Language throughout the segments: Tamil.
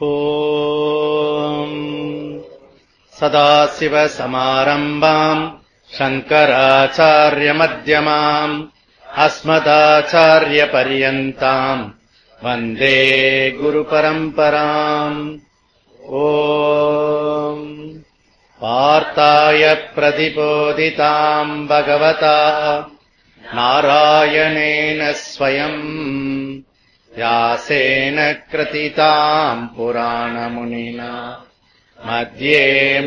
ஓம் சதாசிவசமாரம்பாம் சங்கராச்சார்யமத்யமாம் அஸ்மதாச்சார்யபர்யந்தாம் வந்தே குருபரம்பராம். ஓம் பார்த்தாய பிரதிபோதிதாம் பகவதா நாராயணேன ஸ்வயம் व्यासेन कृतिताम् पुराणमुनिना मध्ये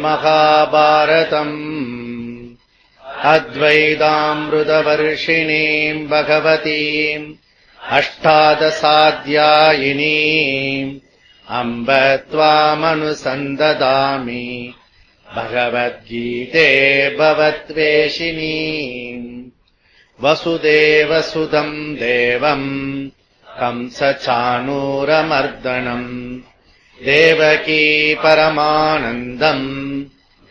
महाभारतम् अद्वैतामृतवर्षिणीम् भगवतीम् अष्टादशाध्यायिनीम् अम्ब त्वामनुसन्ददामि भगवद्गीते भवद्वेषिणीम्. वसुदेवसुतम् देवम् कंसचाणूरमर्दनम् देवकी परमानन्दम्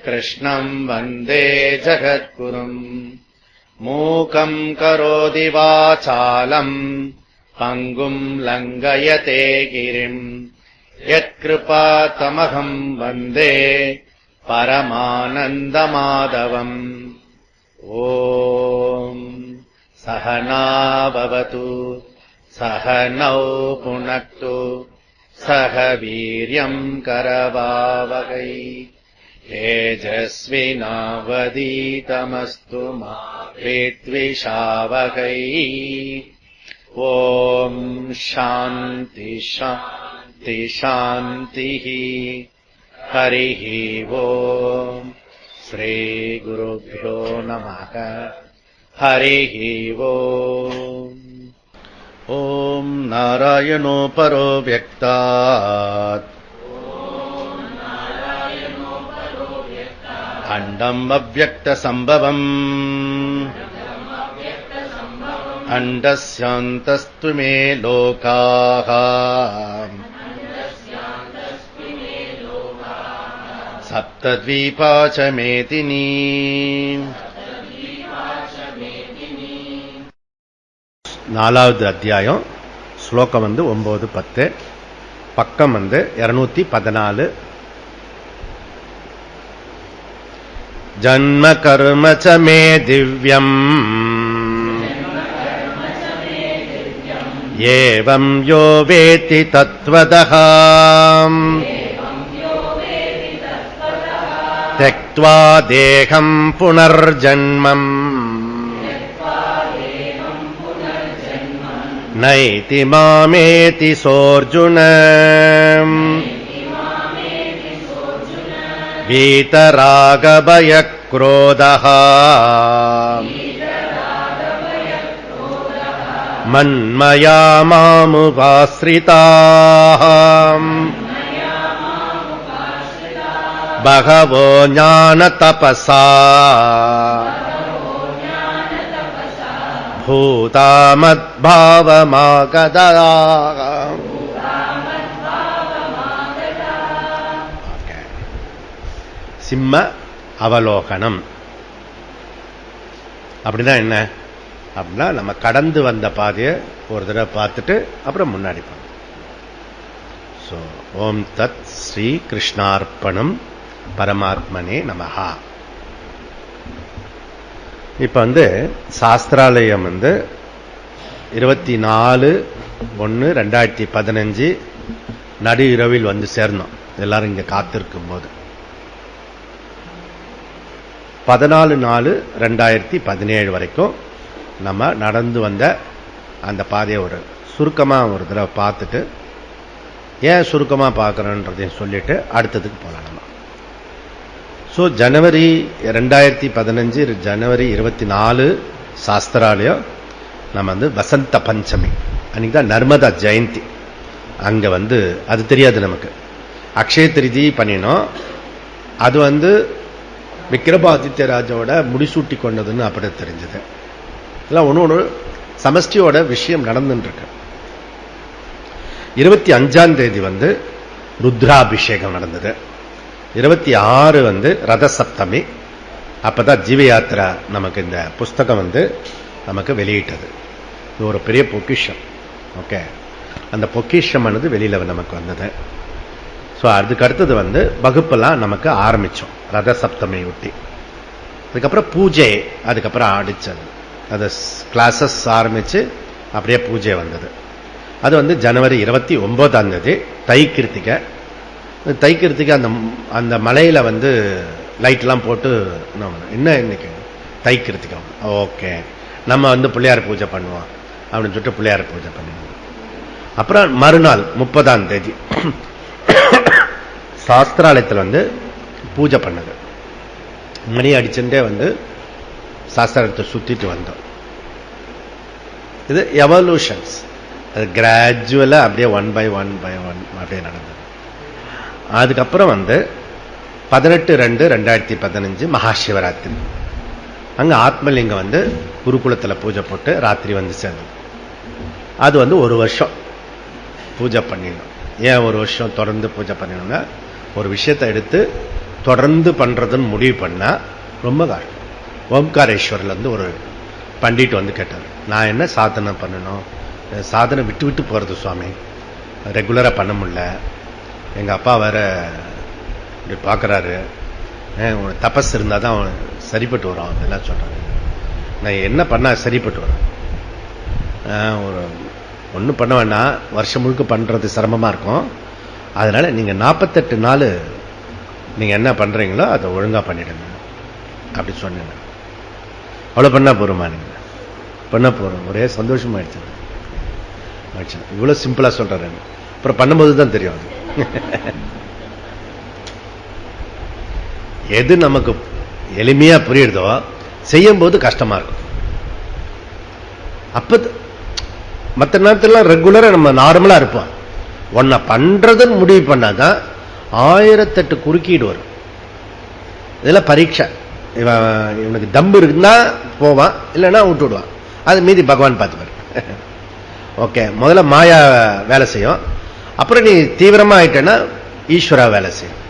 कृष्णम् वन्दे जगद्गुरुम्. मूकम् करोति वाचालम् पङ्गुम् लङ्घयते गिरिम् यत्कृपातमहम् वन्दे परमानन्दमाधवम्. ॐ सहना भवतु सहनौ पुनक्तु सह वीर्यम् करवावहै तेजस्विनावधीतमस्तु मा विद्विषावहै. ॐ शान्ति शान्ति शान्तिः. हरिः ॐ श्रीगुरुभ्यो नमः. हरिः ॐ. ॐ नारायणो परो व्यक्तात् अण्डम् अव्यक्तसम्भवम् अण्डस्यान्तस्तु मे लोकाः सप्तद्वीपा च मेदिनी. நாலாவது அத்தியாயம், ஸ்லோகம் 9-10, பக்கம் 214. ஜன்ம கர்ம ச மே திவ்யம் ஏவம் யோ வேத்தி தத்வதஹ த்யக்த்வா தேகம் புனர்ஜன்மம் நைதி மாமேதி சோர்ஜுன. வீதராகபயக்ரோதः மன்மயா மாமுபாஸ்ரிதாः பகவோ ஞானதபஸா பூதாமத்பாவமாகதாः. சிம்ம அவலோகனம் அப்படின்னா என்ன அப்படின்னா, நம்ம கடந்து வந்த பாதையை ஒரு தடவை பார்த்துட்டு அப்புறம் முன்னாடி போகணும். ஸோ ஓம் தத் ஸ்ரீ கிருஷ்ணார்ப்பணம் பரமாத்மனே நமஹா. இப்ப சாஸ்திராலயம் 24/1/2015 நடு இரவில் சேர்ந்தோம். எல்லாரும் இங்க காத்திருக்கும் போது 14/4/2017 வரைக்கும் நம்ம நடந்து வந்த அந்த பாதையை ஒரு சுருக்கமா ஒரு தடவை பார்த்துட்டு, ஏன் சுருக்கமா பார்க்கறோன்றதையும் சொல்லிட்டு அடுத்ததுக்கு போலாம். நம்ம ஸோ ஜனவரி 2015 ஜனவரி 24 சாஸ்திராலயம் நம்ம வசந்த பஞ்சமி அன்னைக்கு தான் நர்மதா ஜெயந்தி. அங்க அது தெரியாது நமக்கு. அக்ஷய திருதி பண்ணினோம். அது விக்ரமாதித்ய ராஜாவோட முடிசூட்டி கொண்டதுன்னு அப்படி தெரிஞ்சது. எல்லாம் ஒன்று சமஷ்டியோட விஷயம் நடந்துட்டு இருக்கு. 25ஆம் தேதி ருத்ராபிஷேகம் நடந்தது. 26 ரத சப்தமி. அப்பதான் ஜீவ யாத்திரா நமக்கு இந்த புஸ்தகம் நமக்கு வெளியிட்டது. இது ஒரு பெரிய பொக்கிஷம். ஓகே, அந்த பொக்கிஷம் வெளியில நமக்கு வந்தது. அதுக்கு அடுத்தது வகுப்பெல்லாம் நமக்கு ஆரம்பிச்சோம் ரத சப்தமி ஒட்டி. அதுக்கப்புறம் பூஜை, அதுக்கப்புறம் ஆடிச்சது. அது கிளாஸஸ் ஆரம்பிச்சு அப்படியே பூஜை வந்தது. அது ஜனவரி 29 தை கிருத்திகை. தை கிருத்திகை அந்த மலையில லைட்லாம் போட்டு என்ன இன்னைக்கு தை கிருத்திகை, ஓகே நம்ம பிள்ளையார் பூஜை பண்ணுவோம் அப்படின்னு சொல்லிட்டு பிள்ளையார் பூஜை பண்ணுவோம். அப்புறம் மறுநாள் 30 சாஸ்திராலயத்தில் பூஜை பண்ணது. மணி அடிச்சுட்டே சாஸ்திராலயத்தை சுத்திட்டு வந்தோம். இது எவல்யூஷன்ஸ், அது கிராஜுவலா அப்படியே 1 by 1 அப்படியே நடந்தது. அதுக்கப்புறம் 18/2/2015 மகாசிவராத்திரி. அங்க ஆத்மலிங்கம் குருகுலத்தில் பூஜை போட்டு ராத்திரி சேர்ந்தது. அது 1 வருஷம் பூஜை பண்ணிடணும். ஏன் 1 வருஷம் தொடர்ந்து பூஜை பண்ணணும்னா, ஒரு விஷயத்தை எடுத்து தொடர்ந்து பண்றதுன்னு முடிவு பண்ணா ரொம்ப கஷ்டம். ஓம்காரேஸ்வரில் ஒரு பண்டிட் கேட்டார், நான் என்ன சாதனை பண்ணணும், சாதனை விட்டு விட்டு போறது சுவாமி, ரெகுலரா பண்ண முடியல, எங்க அப்பா வேற இப்படி பாக்குறாரு, உனக்கு தபஸ் இருந்தாதான் அவன் சரிப்பட்டு வரும் அதெல்லாம் சொல்றாங்க. நான் என்ன பண்ணா சரிப்பட்டு வரும், ஒரு ஒன்றும் பண்ண வேண்டாம், வருஷம் முழுக்க பண்றது சிரமமா இருக்கும், அதனால நீங்க 48 நாள் நீங்க என்ன பண்றீங்களோ அதை ஒழுங்கா பண்ணிடுங்க அப்படி சொன்னேன். அவ்வளவு பண்ணா போறோமா, நீங்க பண்ண போறோம், ஒரே சந்தோஷமாயிடுச்சு. இவ்வளவு சிம்பிளா சொல்றாரு, அப்புறம் பண்ணும்போது தான் தெரியும் எது நமக்கு எளிமையா புரியுதோ செய்யும் போது கஷ்டமா இருக்கும். அப்ப மற்ற நேரத்தில் ரெகுலரா நம்ம நார்மலா இருப்போம். ஒன்ன பண்றதுன்னு முடிவு பண்ணாதான் 1008 குறுக்கீடு வரும். இதெல்லாம் பரீட்சை. இவனுக்கு தம்பு இருக்குன்னா போவான், இல்லைன்னா விட்டு விடுவான், அது மீதி பகவான் பார்த்துப்பாரு. ஓகே, முதல்ல மாயா வேலை செய்யும், அப்புறம் நீ தீவிரமா ஆயிட்டேன்னா ஈஸ்வரா வேலை செய்யும்.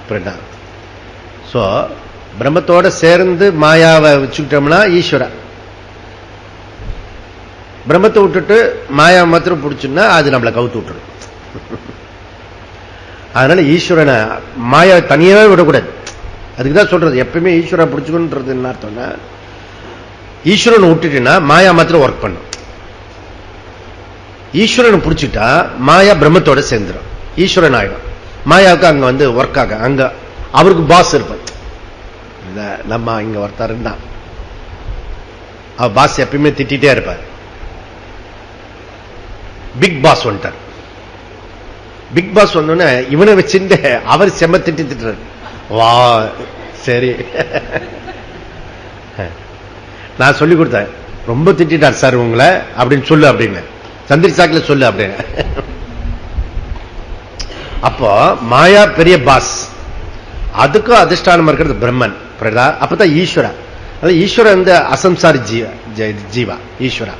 புரியுதா? சோ பிரம்மத்தோட சேர்ந்து மாயாவை வச்சுக்கிட்டோம்னா ஈஸ்வரா, பிரம்மத்தை விட்டுட்டு மாயா மாத்திரம் பிடிச்சுன்னா அது நம்மளை கவுத்து விட்டுடும். அதனால ஈஸ்வரனை மாயா தனியாவே விடக்கூடாது. அதுக்குதான் சொல்றது, எப்பயுமே ஈஸ்வரன் பிடிச்சுக்கணுன்றது என்ன அர்த்தம்னா, ஈஸ்வரனை விட்டுட்டுன்னா மாயா மாத்திரம் ஒர்க் பண்ணும். ஈஸ்வரனை பிடிச்சிட்டா மாயா பிரம்மத்தோட சேர்ந்துடும், ஈஸ்வரன் ஆயிடும். மாயாவுக்கு அங்க ஒர்க் ஆக, அங்க அவருக்கு பாஸ் இருப்பார். நம்ம இங்க ஒருத்தருன்னா அவர் பாஸ் எப்பயுமே திட்டிட்டே இருப்பார். பிக் பாஸ் வந்துட்டார். பிக் பாஸ் வந்தோடனே இவனை வச்சுட்டு அவர் செம்ம திட்டுறாரு. வா சரி, நான் சொல்லி கொடுத்தேன், ரொம்ப திட்டார் சார் உங்களை அப்படின்னு சொல்லு அப்படின்னு, சந்திரி சாக்கில சொல்லு அப்படின்னு. அப்போ மாயா பெரிய பாஸ், அதுக்கும் அதிஷ்டானம் இருக்கிறது பிரம்மன். அப்பதான் ஈஸ்வரா. ஈஸ்வரன் அசம்சாரி ஜீவா ஈஸ்வரா.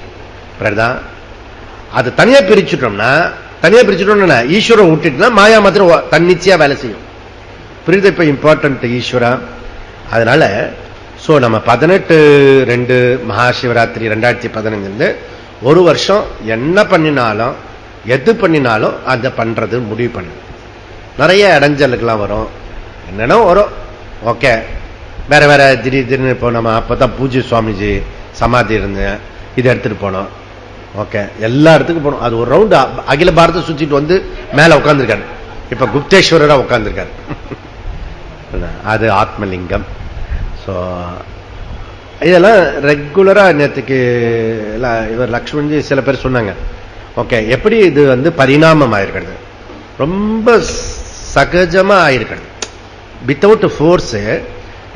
அது தனியா பிரிச்சுட்டோம்னா ஈஸ்வரன் விட்டுட்டுனா மாயா மாத்திரம் தன்னிச்சையா வேலை செய்யும். புரியுது இப்ப இம்பார்ட்டன்ட் ஈஸ்வரா. அதனால நம்ம 18/2 மகாசிவராத்திரி 2015 1 வருஷம் என்ன பண்ணினாலும் எது பண்ணினாலும் அதை பண்றது முடிவு பண்ணு. நிறைய இடைஞ்சலுக்கெல்லாம் வரும், என்னன்னா வரும். ஓகே, வேற வேற திடீர்னு இப்போ நம்ம அப்பதான் பூஜை சுவாமிஜி சமாதி இருந்து இதை எடுத்துட்டு போனோம். ஓகே, எல்லா இடத்துக்கும் போனோம். அது ஒரு ரவுண்டு அகில பாரத சுத்திட்டு மேல உட்கார்ந்துருக்காரு. இப்ப குப்தேஸ்வரரா உட்கார்ந்துருக்காரு. அது ஆத்மலிங்கம். சோ இதெல்லாம் ரெகுலரா நேற்றுக்கு இவர் லக்ஷ்மண்ஜி சில பேர் சொன்னாங்க. ஓகே, எப்படி இது பரிணாமம் ஆயிருக்கிறது, ரொம்ப சகஜமா ஆயிருக்கிறது, வித்தவுட் ஃபோர்ஸ்,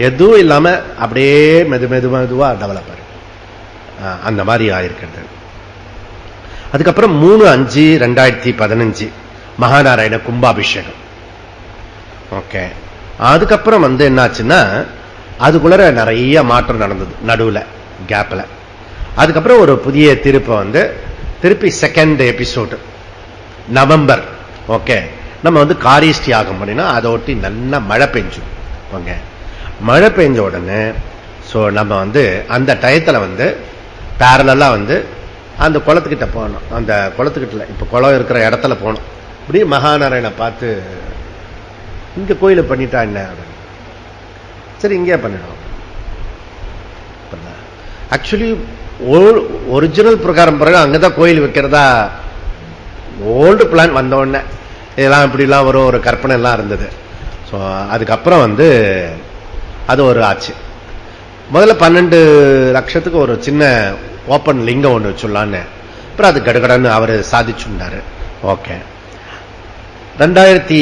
எதுவும் இல்லாம அப்படியே மெதுவா டெவலப் ஆயிருக்கு. அந்த மாதிரி ஆயிருக்கிறது. அதுக்கப்புறம் 3/5/2015 மகாநாராயண கும்பாபிஷேகம். ஓகே, அதுக்கப்புறம் என்னாச்சுன்னா அதுக்குள்ள நிறைய மாற்றம் நடந்தது நடுவுல கேப்ல. அதுக்கப்புறம் ஒரு புதிய திருப்பி செகண்ட் எபிசோடு நவம்பர். ஓகே, நம்ம காரிஷ்டி ஆகும் அப்படின்னா அதை ஒட்டி நல்லா மழை பெஞ்சும். ஓகே, மழை பெஞ்ச உடனே நம்ம அந்த டயத்துல பேரலா அந்த குளத்துக்கிட்ட போனோம். அந்த குளத்துக்கிட்ட இப்ப குளம் இருக்கிற இடத்துல போனோம். இப்படி மகாநாராயண பார்த்து இங்க கோயில பண்ணிட்டா என்ன, சரி இங்கே பண்ணிடும். ஆக்சுவலி ஒரிஜினல் பிரகாரம் பிறகு அங்கதான் கோயில் வைக்கிறதா ஓல்டு பிளான் வந்த உடனே இதெல்லாம் இப்படிலாம் ஒரு கற்பனை எல்லாம் இருந்தது. ஸோ அதுக்கப்புறம் அது ஒரு ஆச்சு. முதல்ல 12 லட்சத்துக்கு ஒரு சின்ன ஓப்பன் லிங்கம் ஒன்று வச்சுடலான்னு, அப்புறம் அது கடகடன்னு அவர் சாதிச்சுட்டாரு. ஓகே. 2000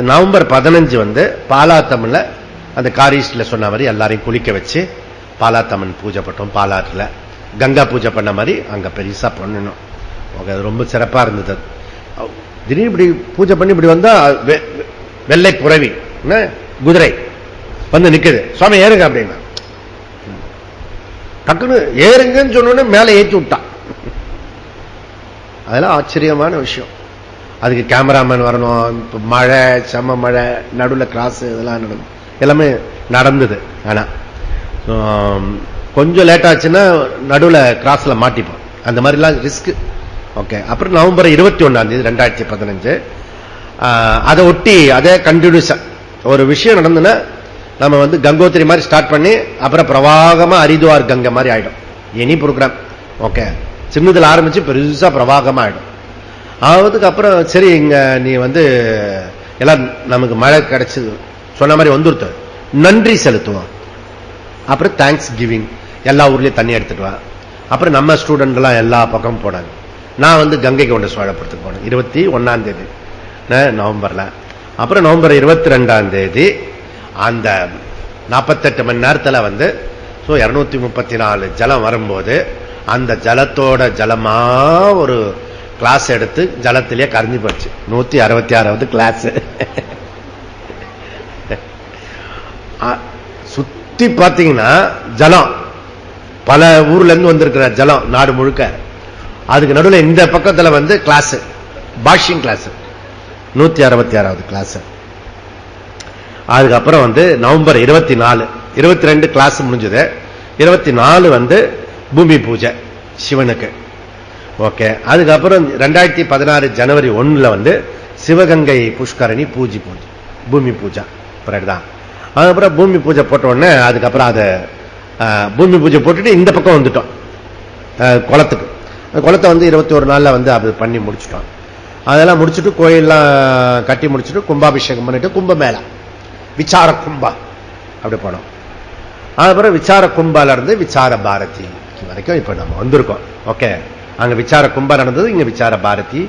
நவம்பர் 15 பாலாத்தமிழ்ல அந்த காரிஸ்ட்ல சொன்ன மாதிரி எல்லாரையும் குளிக்க வச்சு பாலாத்தம்மன் பூஜை பட்டோம். பாலாற்றுல கங்கா பூஜை பண்ண மாதிரி அங்க பெருசா பண்ணணும். ஓகே, அது ரொம்ப சிறப்பா இருந்தது. திடீர்னு இப்படி பூஜை பண்ணி இப்படி வந்தா வெள்ளை புறவி குதிரை நிக்குது. சுவாமி ஏறுங்க அப்படின்னா டக்குன்னு ஏறுங்கன்னு சொன்ன மேல ஏற்றி விட்டான். அதெல்லாம் ஆச்சரியமான விஷயம். அதுக்கு கேமராமேன் வரணும், மழை, செம்ம மழை, நடுவில் கிராஸ், இதெல்லாம் எல்லாமே நடந்தது. ஆனா கொஞ்சம் லேட் ஆச்சுன்னா நடுவில் கிராஸ்ல மாட்டிப்போம். அந்த மாதிரிலாம் ரிஸ்க். ஓகே. அப்புறம் நவம்பர் 21 2015 அதை ஒட்டி அதே கண்டினியூஸா ஒரு விஷயம் நடந்துன்னா நம்ம கங்கோத்திரி மாதிரி ஸ்டார்ட் பண்ணி அப்புறம் பிரவாகமா ஹரித்வார் கங்கை மாதிரி ஆயிடும் எனி ப்ரோக்ராம். ஓகே, சின்னதுல ஆரம்பிச்சு பெருசா பிரவாகமா ஆயிடும். ஆவதுக்கு அப்புறம் சரி இங்க நீ எல்லாம் நமக்கு மழை கிடைச்சது சொன்ன மாதிரி வந்துருத்த நன்றி செலுத்துவோம். அப்புறம் தேங்க்ஸ் கிவிங், எல்லா ஊர்லயும் தண்ணி எடுத்துட்டு வா. அப்புறம் நம்ம ஸ்டூடெண்ட் எல்லாம் எல்லா பக்கமும் போனாங்க. நான் கங்கை கொண்ட சோழபுரத்துக்கு போனேன் 21 நவம்பர்ல. அப்புறம் நவம்பர் 22 அந்த 48 மணி நேரத்தில் 234 ஜலம் வரும்போது அந்த ஜலத்தோட ஜலமா ஒரு கிளாஸ் எடுத்து ஜலத்திலேயே கரைஞ்சு போச்சு. 166வது கிளாஸ். சுத்தி பாத்தீங்கன்னா ஜலம் பல ஊர்ல இருந்து வந்திருக்கிற ஜலம் நாடு முழுக்க. அதுக்கு நடுவில் இந்த பக்கத்துல கிளாஸ், பாஷிங் கிளாஸ், 166வது கிளாஸ். அதுக்கப்புறம் நவம்பர் 24 22 கிளாஸ் முடிஞ்சது. 24 பூமி பூஜை சிவனுக்கு. ஓகே. அதுக்கப்புறம் 2016 ஜனவரி 1 சிவகங்கை புஷ்கரணி பூஜை பூமி பூஜை தான். அதுக்கப்புறம் பூமி பூஜை போட்ட உடனே அதுக்கப்புறம் அதை பூமி பூஜை போட்டுட்டு இந்த பக்கம் வந்துட்டோம் குளத்துக்கு. குளத்தை 21 நாள்ல அது பண்ணி முடிச்சுட்டோம். அதெல்லாம் முடிச்சுட்டு கோயிலெல்லாம் கட்டி முடிச்சுட்டு கும்பாபிஷேகம் பண்ணிட்டு கும்பமேளா விசார கும்பா அப்படி போனோம். அதுக்கப்புறம் விசார கும்பால இருந்து விசார பாரதி வரைக்கும் இப்ப நம்ம வந்திருக்கோம். ஓகே, அங்க விசார கும்பா நடந்தது, இங்க விசார பாரதி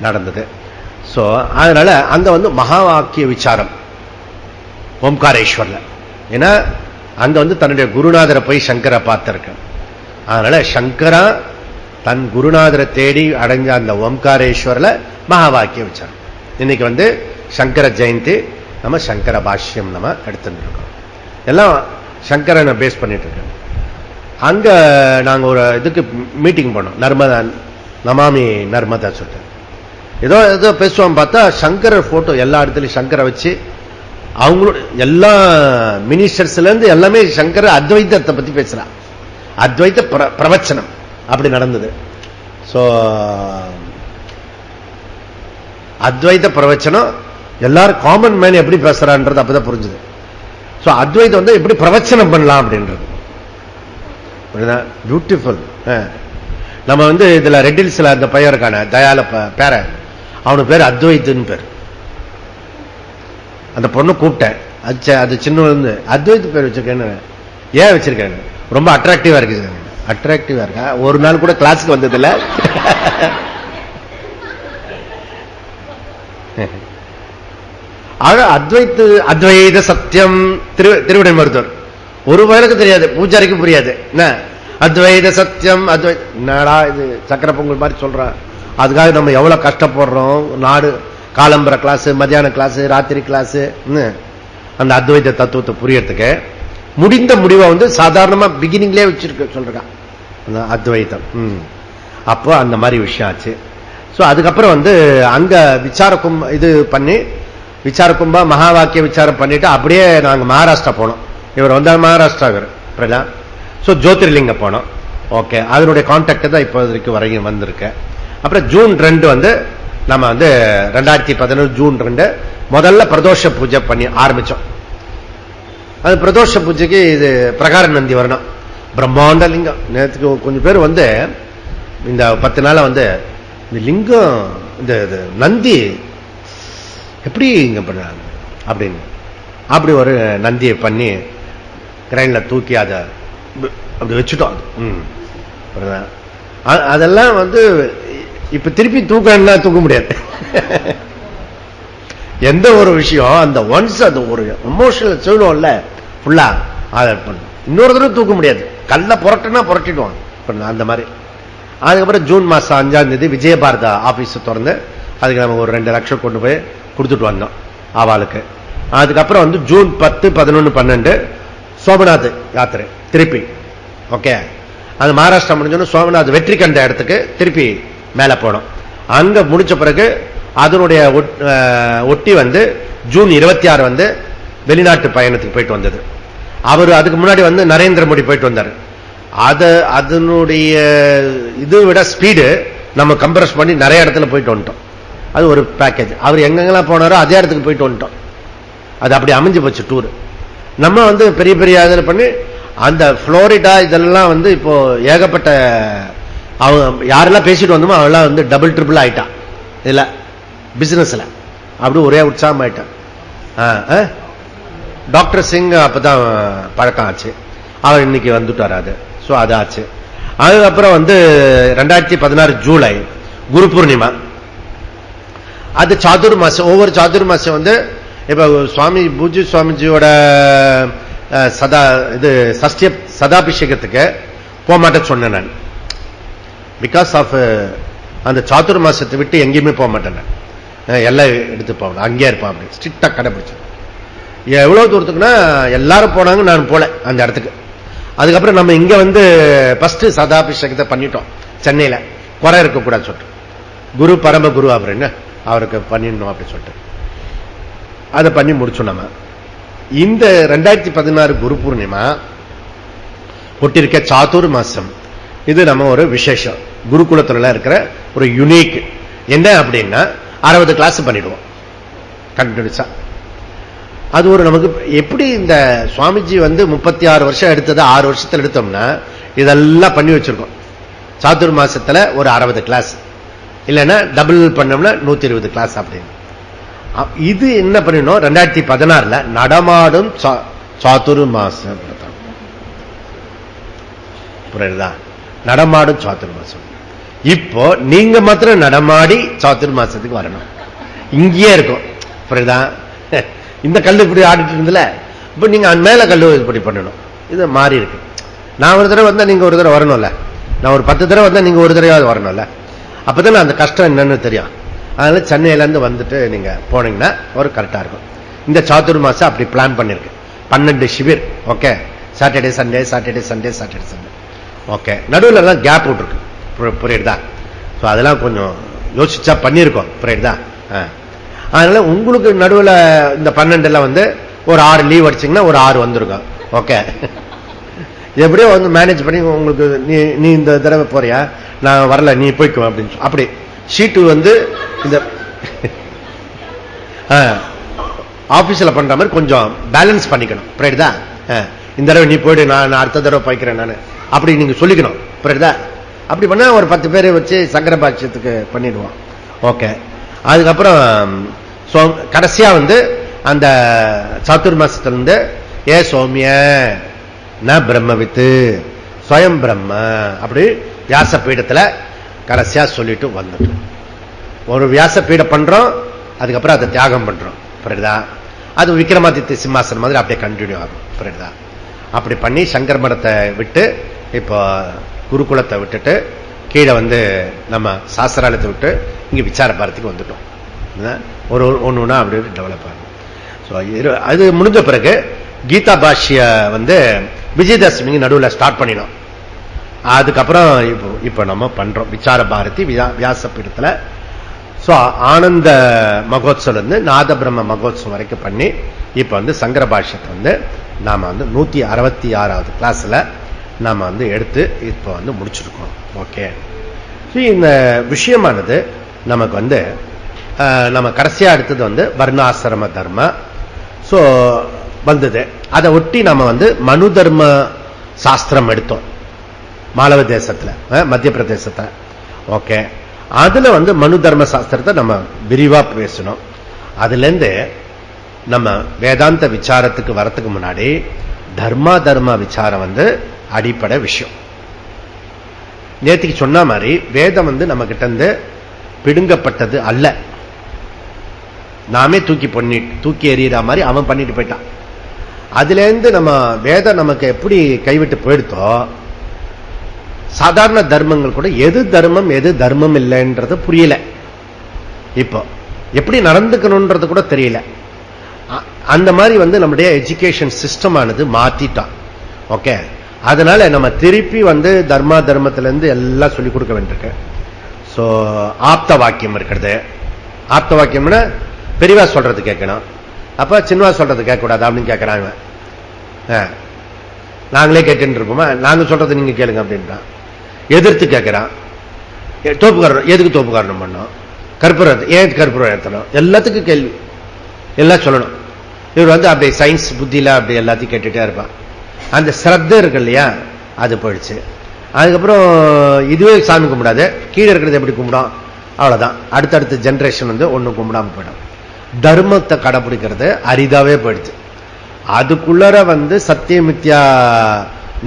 நடந்தது. சோ அதனால அங்க மகா வாக்கிய விசாரம் ஓம்காரேஸ்வர்ல. ஏன்னா அங்க தன்னுடைய குருநாதரை போய் சங்கரை பார்த்திருக்க. அதனால சங்கரா தன் குருநாதரை தேடி அடைஞ்ச அந்த ஓம்காரேஸ்வரில் மகா வாக்கிய விசாரம். இன்னைக்கு சங்கர ஜெயந்தி, நம்ம சங்கர பாஷ்யம் நம்ம எடுத்துட்டு இருக்கோம். எல்லாம் சங்கரனை பேஸ் பண்ணிட்டு இருக்கோம். அங்க நாங்க ஒரு இதுக்கு மீட்டிங் பண்ணோம், நர்மதா நமாமி நர்மதா சொல்லிட்டு ஏதோ ஏதோ பேசுவான். பார்த்தா சங்கரர் போட்டோ எல்லா இடத்துலயும் சங்கரை வச்சு அவங்களோட எல்லா மினிஸ்டர்ஸ்ல இருந்து எல்லாமே சங்கர அத்வைதத்தை பத்தி பேசுறான். அத்வைத பிரவச்சனம் அப்படி நடந்தது. சோ அத்வைத பிரவச்சனம் எல்லாரும் காமன் மேன் எப்படி பேசுறான்றது அப்பதான் புரிஞ்சுது. சோ அத்வைதம் எப்படி பிரவச்சனம் பண்ணலாம் அப்படின்றது பியூட்டிஃபுல். நம்ம இதுல ரெட்டில்ஸ்ல அந்த பையன் இருக்கான தயால பேர, அவனுக்கு பேர் அத்வைத்துன்னு பேர். அந்த பொண்ணு கூப்பிட்டேன், அது சின்ன அத்வைத்து பேர் வச்சிருக்கேன்னு. ஏன் வச்சிருக்கேன்? ரொம்ப அட்ராக்டிவா இருக்கு. அட்ராக்டிவா இருக்கா? ஒரு நாள் கூட கிளாஸுக்கு வந்தது இல்ல. அத்வைத சத்தியம் திருவிடை மருத்துவர் ஒரு வயலுக்கு தெரியாது, பூஜாரிக்கு புரியாது. என்ன அத்வைத சத்தியம் என்னடா இது சக்கரை பொங்கல் மாதிரி சொல்றான். அதுக்காக நம்ம எவ்வளவு கஷ்டப்படுறோம். நாடு காலம்பர கிளாஸ், மத்தியான கிளாஸ், ராத்திரி கிளாஸ், அந்த அத்வைத தத்துவத்தை புரியறதுக்கு முடிந்த முடிவை சாதாரணமா பிகினிங்லேயே வச்சிருக்க சொல்றான் அந்த அத்வைதம். அப்போ அந்த மாதிரி விஷயம் ஆச்சு. சோ அதுக்கப்புறம் அங்க விசார இது பண்ணி விசார கும்பா மகா வாக்கிய விசாரம் பண்ணிட்டு அப்படியே நாங்க மகாராஷ்டிரா போனோம். இவர் மகாராஷ்டிரா இவர். சோ ஜோதிர்லிங்க போனோம். ஓகே, அதனுடைய கான்டாக்ட் தான் இப்போ வரைக்கும் வந்திருக்கு. அப்புறம் ஜூன் 2 நம்ம வந்து 2011 ஜூன் 2 முதல்ல பிரதோஷ பூஜை பண்ணி ஆரம்பிச்சோம். அது பிரதோஷ பூஜைக்கு இது பிரகார நந்தி வரணும், பிரம்மாண்ட லிங்கம். நேற்றுக்கு கொஞ்சம் பேர் வந்து இந்த 10 நாள வந்து இந்த லிங்கம் இந்த நந்தி எப்படி இங்க பண்ணாங்க அப்படின்னு அப்படி ஒரு நந்தியை பண்ணி கிரைன்ல தூக்கி அதை அப்படி வச்சுட்டோம். அதெல்லாம் வந்து இப்ப திருப்பி தூக்க முடியாது. எந்த ஒரு விஷயம் அந்த ஒன்ஸ் அந்த ஒரு எமோஷனல் சொல்லுவோம்ல ஃபுல்லா அதை பண்ணும், இன்னொரு தடவை தூக்க முடியாது. கல்ல புரட்டுனா புரட்டிடுவாங்க அந்த மாதிரி. அதுக்கப்புறம் ஜூன் மாசம் 5ஆம் தேதி விஜயபாரதா ஆபீஸ் திறந்து அதுக்கு நம்ம ஒரு 2 லட்சம் கொண்டு போய் கொடுத்துட்டு வந்தோம் ஆவாளுக்கு. அதுக்கப்புறம் வந்து ஜூன் 10, 11, 12 சோமநாத் யாத்திரை திருப்பி. ஓகே, அது மகாராஷ்டிரா முடிஞ்சோன்னு சோமநாத் வெற்றி கண்ட இடத்துக்கு திருப்பி மேல போனோம். அங்க முடிச்ச பிறகு அதனுடைய ஒட்டி வந்து ஜூன் 26 வந்து வெளிநாட்டு பயணத்துக்கு போயிட்டு வந்தது. அவர் அதுக்கு முன்னாடி வந்து நரேந்திர மோடி போயிட்டு வந்தார். அதனுடைய இது விட ஸ்பீடு நம்ம கம்ப்ரஸ் பண்ணி நிறைய இடத்துல போயிட்டு வந்துட்டோம். அது ஒரு பேக்கேஜ். அவர் எங்கெங்கெல்லாம் போனாரோ அதே இடத்துக்கு போயிட்டு வந்துட்டோம். அது அப்படி அமைஞ்சு போச்சு டூர். நம்ம வந்து பெரிய பெரிய இதில் பண்ணி அந்த புளோரிடா இதெல்லாம் வந்து இப்போ ஏகப்பட்ட அவங்க யாரெல்லாம் பேசிட்டு வந்தோமோ அவெல்லாம் வந்து டபுள் ட்ரிபிள் ஆயிட்டான் இல்ல பிசினஸ்ல. அப்படி ஒரே உற்சாகம் ஆயிட்டான். டாக்டர் சிங் அப்பதான் பழக்கம் ஆச்சு, அவர் இன்னைக்கு வந்துட்டார். அது சோ அதாச்சு. அதுக்கப்புறம் வந்து 2016 ஜூலை குரு பூர்ணிமா. அது சாதுர் மாசம். ஒவ்வொரு சாதுர் மாசம் வந்து இப்ப சுவாமி பூஜ்ய சுவாமிஜியோட சஷ்டிய சதாபிஷேகத்துக்கு போக மாட்டேன்னு சொன்னேன் நான். பிகாஸ் ஆஃப் அந்த சாதுர் மாசத்தை விட்டு எங்கேயுமே போக மாட்டேன் நான். எல்லாம் எடுத்து போகணும், அங்கேயே இருப்பான். அப்படி ஸ்ட்ரிக்டா கடைபிடிச்சேன். எவ்வளவு தூரத்துக்குன்னா எல்லாரும் போனாங்க, நான் போல அந்த இடத்துக்கு. அதுக்கப்புறம் நம்ம இங்க வந்து ஃபர்ஸ்ட் சதாபிஷேகத்தை பண்ணிட்டோம் சென்னையில, குறை இருக்கக்கூடாது சொல்லிட்டு. குரு பரம குரு அப்படின்னு அவருக்கு பண்ணிடணும் அப்படி சொல்லிட்டு அதை பண்ணி முடிச்சோம். நம்ம இந்த 2016 குரு பூர்ணிமா ஒட்டிருக்க சாதுர் மாசம், இது நம்ம ஒரு விசேஷம். குருகுலத்துல இருக்கிற ஒரு யுனிக் என்ன அப்படின்னா 60 கிளாஸ் பண்ணிடுவோம் கண்டினியூஸா. அது ஒரு நமக்கு எப்படி இந்த சுவாமிஜி வந்து 36 வருஷம் எடுத்தது 6 வருஷத்துல எடுத்தோம்னா இதெல்லாம் பண்ணி வச்சிருக்கோம். சாதுர் மாசத்துல ஒரு 60 கிளாஸ், இல்லைன்னா டபுள் பண்ணோம்னா 120 கிளாஸ் அப்படின்னு. இது என்ன பண்ணினோம் 2016 நடமாடும் சாதுர் மாசம். புரியுதா? நடமாடும் சாதுர் மாசம். இப்போ நீங்க மாத்திரம் நடமாடி சாதுர் மாசத்துக்கு வரணும், இங்கேயே இருக்கும். புரியுதா? இந்த கல்லு இப்படி ஆடிட்டு இருந்தல, இப்ப நீங்க மேல கல்லு இப்படி பண்ணணும். இது மாறி இருக்கு. நான் ஒரு தடவை வந்தா நீங்க ஒரு தடவை வரணும்ல, நான் ஒரு 10 தடவை வந்தா நீங்க ஒரு தடவையாவது வரணும்ல. அப்பதான் அந்த கஷ்டம் என்னன்னு தெரியும். அதனால சென்னையில இருந்து வந்துட்டு நீங்க போனீங்கன்னா ஒரு கரெக்டா இருக்கும். இந்த சாதுர் மாசம் அப்படி பிளான் பண்ணிருக்கு. 12 சிவிர். Okay, Saturday Sunday Saturday Sunday Saturday Sunday. Okay, நடுவில் எல்லாம் கேப் விட்டுருக்கு. புரியுதா? அதெல்லாம் கொஞ்சம் யோசிச்சா பண்ணிருக்கோம். புரியுதா? அதனால உங்களுக்கு நடுவில் இந்த 12 வந்து ஒரு 6 லீவ் அடிச்சீங்கன்னா ஒரு 6 வந்துருக்கும். ஓகே, எப்படியோ வந்து மேனேஜ் பண்ணி உங்களுக்கு நீ இந்த தடவை போறியா, நான் வரல நீ போய்க்குவேன் அப்படின்னு அப்படி ஷீட்டு வந்து இந்த ஆபீஸ்ல பண்ற மாதிரி கொஞ்சம் பேலன்ஸ் பண்ணிக்கணும். புரியுதா? இந்த தடவை நீ போயிடு, நான் அடுத்த தடவை போய்க்கிறேன் நான் அப்படி நீங்க சொல்லிக்கணும். புரியுதா? அப்படி பண்ணா ஒரு 10 பேரை வச்சு சங்கரபாட்சியத்துக்கு பண்ணிடுவோம். ஓகே, அதுக்கப்புறம் கடைசியா வந்து அந்த சாதுர் மாசத்திலிருந்து ஏ சௌமிய ந பிரம்மவித்து ஸ்வயம் பிரம்ம அப்படி வியாச பீடத்துல கடைசியா சொல்லிட்டு வந்துட்டோம். ஒரு வியாச பீடம் பண்றோம், அதுக்கப்புறம் அதை தியாகம் பண்றோம். புரியுதா? அது விக்ரமாதித்ய சிம்மாசனம் மாதிரி அப்படியே கண்டினியூ ஆகும். புரியுதா? அப்படி பண்ணி சங்கர் மடத்தை விட்டு இப்போ குருகுலத்தை விட்டுட்டு கீழே வந்து நம்ம சாஸ்திராலயத்தை விட்டு இங்க விசார பாரதிக்கு வந்துட்டோம். ஒரு ஒண்ணுன்னா அப்படி டெவலப் ஆகும். அது முடிஞ்ச பிறகு கீதா பாஷ்ய வந்து விஜயதசமிக்கு நடுவில் ஸ்டார்ட் பண்ணினோம். அதுக்கப்புறம் இப்ப நம்ம பண்றோம் விசார பாரதி வியாசபீடத்துல. ஆனந்த மகோத்சவம் இருந்து நாத பிரம்ம மகோத்சவம் வரைக்கும் பண்ணி இப்ப வந்து சங்கர பாஷ்யத்தை வந்து நாம வந்து 166வது கிளாஸ்ல நாம வந்து எடுத்து இப்ப வந்து முடிச்சிருக்கோம். ஓகே, இந்த விஷயமானது நமக்கு வந்து நம்ம கடைசியா எடுத்தது வந்து வர்ணாசிரம தர்ம சோ வந்தது. அதை ஒட்டி நம்ம வந்து மனு தர்ம சாஸ்திரம் எடுத்தோம் மாலவ தேசத்துல, மத்திய பிரதேசத்துல. ஓகே, அதுல வந்து மனு தர்ம சாஸ்திரத்தை நம்ம விரிவா பேசணும். அதுல இருந்து நம்ம வேதாந்த விசாரத்துக்கு வரத்துக்கு முன்னாடி தர்மா தர்ம விசாரம் வந்து அடிப்படை விஷயம். நேற்றுக்கு சொன்ன மாதிரி வேதம் வந்து நம்ம கிட்ட இருந்து பிடுங்கப்பட்டது அல்ல. நாமே தூக்கி எறிகிற மாதிரி அவன் பண்ணிட்டு போயிட்டான். அதுல இருந்து நம்ம வேதம் நமக்கு எப்படி கைவிட்டு போயிடுத்தோ, சாதாரண தர்மங்கள் கூட எது தர்மம் எது தர்மம் இல்லைன்றது புரியல. இப்போ எப்படி நடந்துக்கணும்ன்றது கூட தெரியல. அந்த மாதிரி வந்து நம்முடைய எஜுகேஷன் சிஸ்டம் ஆனது மாத்திட்டான். ஓகே, அதனால நம்ம திருப்பி வந்து தர்மா தர்மத்திலிருந்து எல்லாம் சொல்லிக் கொடுக்க வேண்டியிருக்கு. சோ ஆப்த வாக்கியம் இருக்கிறது. ஆப்த வாக்கியம்னா பெரியவா சொல்றது கேட்கணும், அப்ப சின்னவா சொல்றது கேட்க கூடாது அப்படின்னு கேட்கறாங்க. நாங்களே கேட்டு இருப்போமா, நாங்க சொல்றது நீங்க கேளுங்க அப்படின்றான். எதிர்த்து கேட்கிறான். தோப்புக்காரன் எதுக்கு தோப்புக்காரணம் பண்ணோம், கற்பூரம் ஏன் கற்பூரம் ஏற்றணும், எல்லாத்துக்கும் கேள்வி, எல்லாம் சொல்லணும். இவர் வந்து அப்படி சயின்ஸ் புத்தியில அப்படி எல்லாத்தையும் கேட்டுட்டே இருப்பான். அந்த ஸ்ரத்த இருக்கு இல்லையா, அது போயிடுச்சு. அதுக்கப்புறம் இதுவே சாமி கும்பிடாது, கீழே இருக்கிறது எப்படி கும்பிடும், அவ்வளவுதான். அடுத்தடுத்த ஜெனரேஷன் வந்து ஒன்னும் கும்பிடாம போயிடும். தர்மத்தை கடைபிடிக்கிறது அரிதாவே போயிடுச்சு. அதுக்குள்ளர வந்து சத்தியமித்யா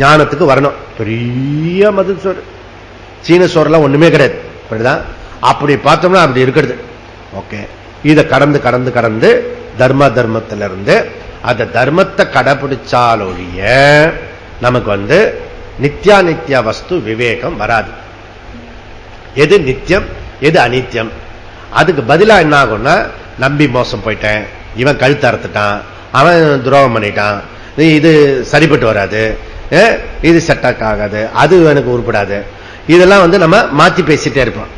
ஞானத்துக்கு வரணும். பெரிய மது சோறு, சீன சோறுலாம் ஒண்ணுமே கிடையாது. அப்படி பார்த்தோம்னா அப்படி இருக்கிறது. ஓகே, இதை கடந்து கடந்து கடந்து தர்ம தர்மத்திலிருந்து அந்த தர்மத்தை கடைபிடிச்சாலொழிய நமக்கு வந்து நித்யா நித்யா வஸ்து விவேகம் வராது. எது நித்தியம் எது அனித்தியம், அதுக்கு பதிலா என்ன ஆகும்னா, நம்பி மோசம் போயிட்டேன், இவன் கழுத்து அறுத்துட்டான், அவன் துரோகம் பண்ணிட்டான், இது சரிப்பட்டு வராது, இது செட்டாக் ஆகாது, அது எனக்கு உருப்படாது, இதெல்லாம் வந்து நம்ம மாத்தி பேசிட்டே இருப்போம்.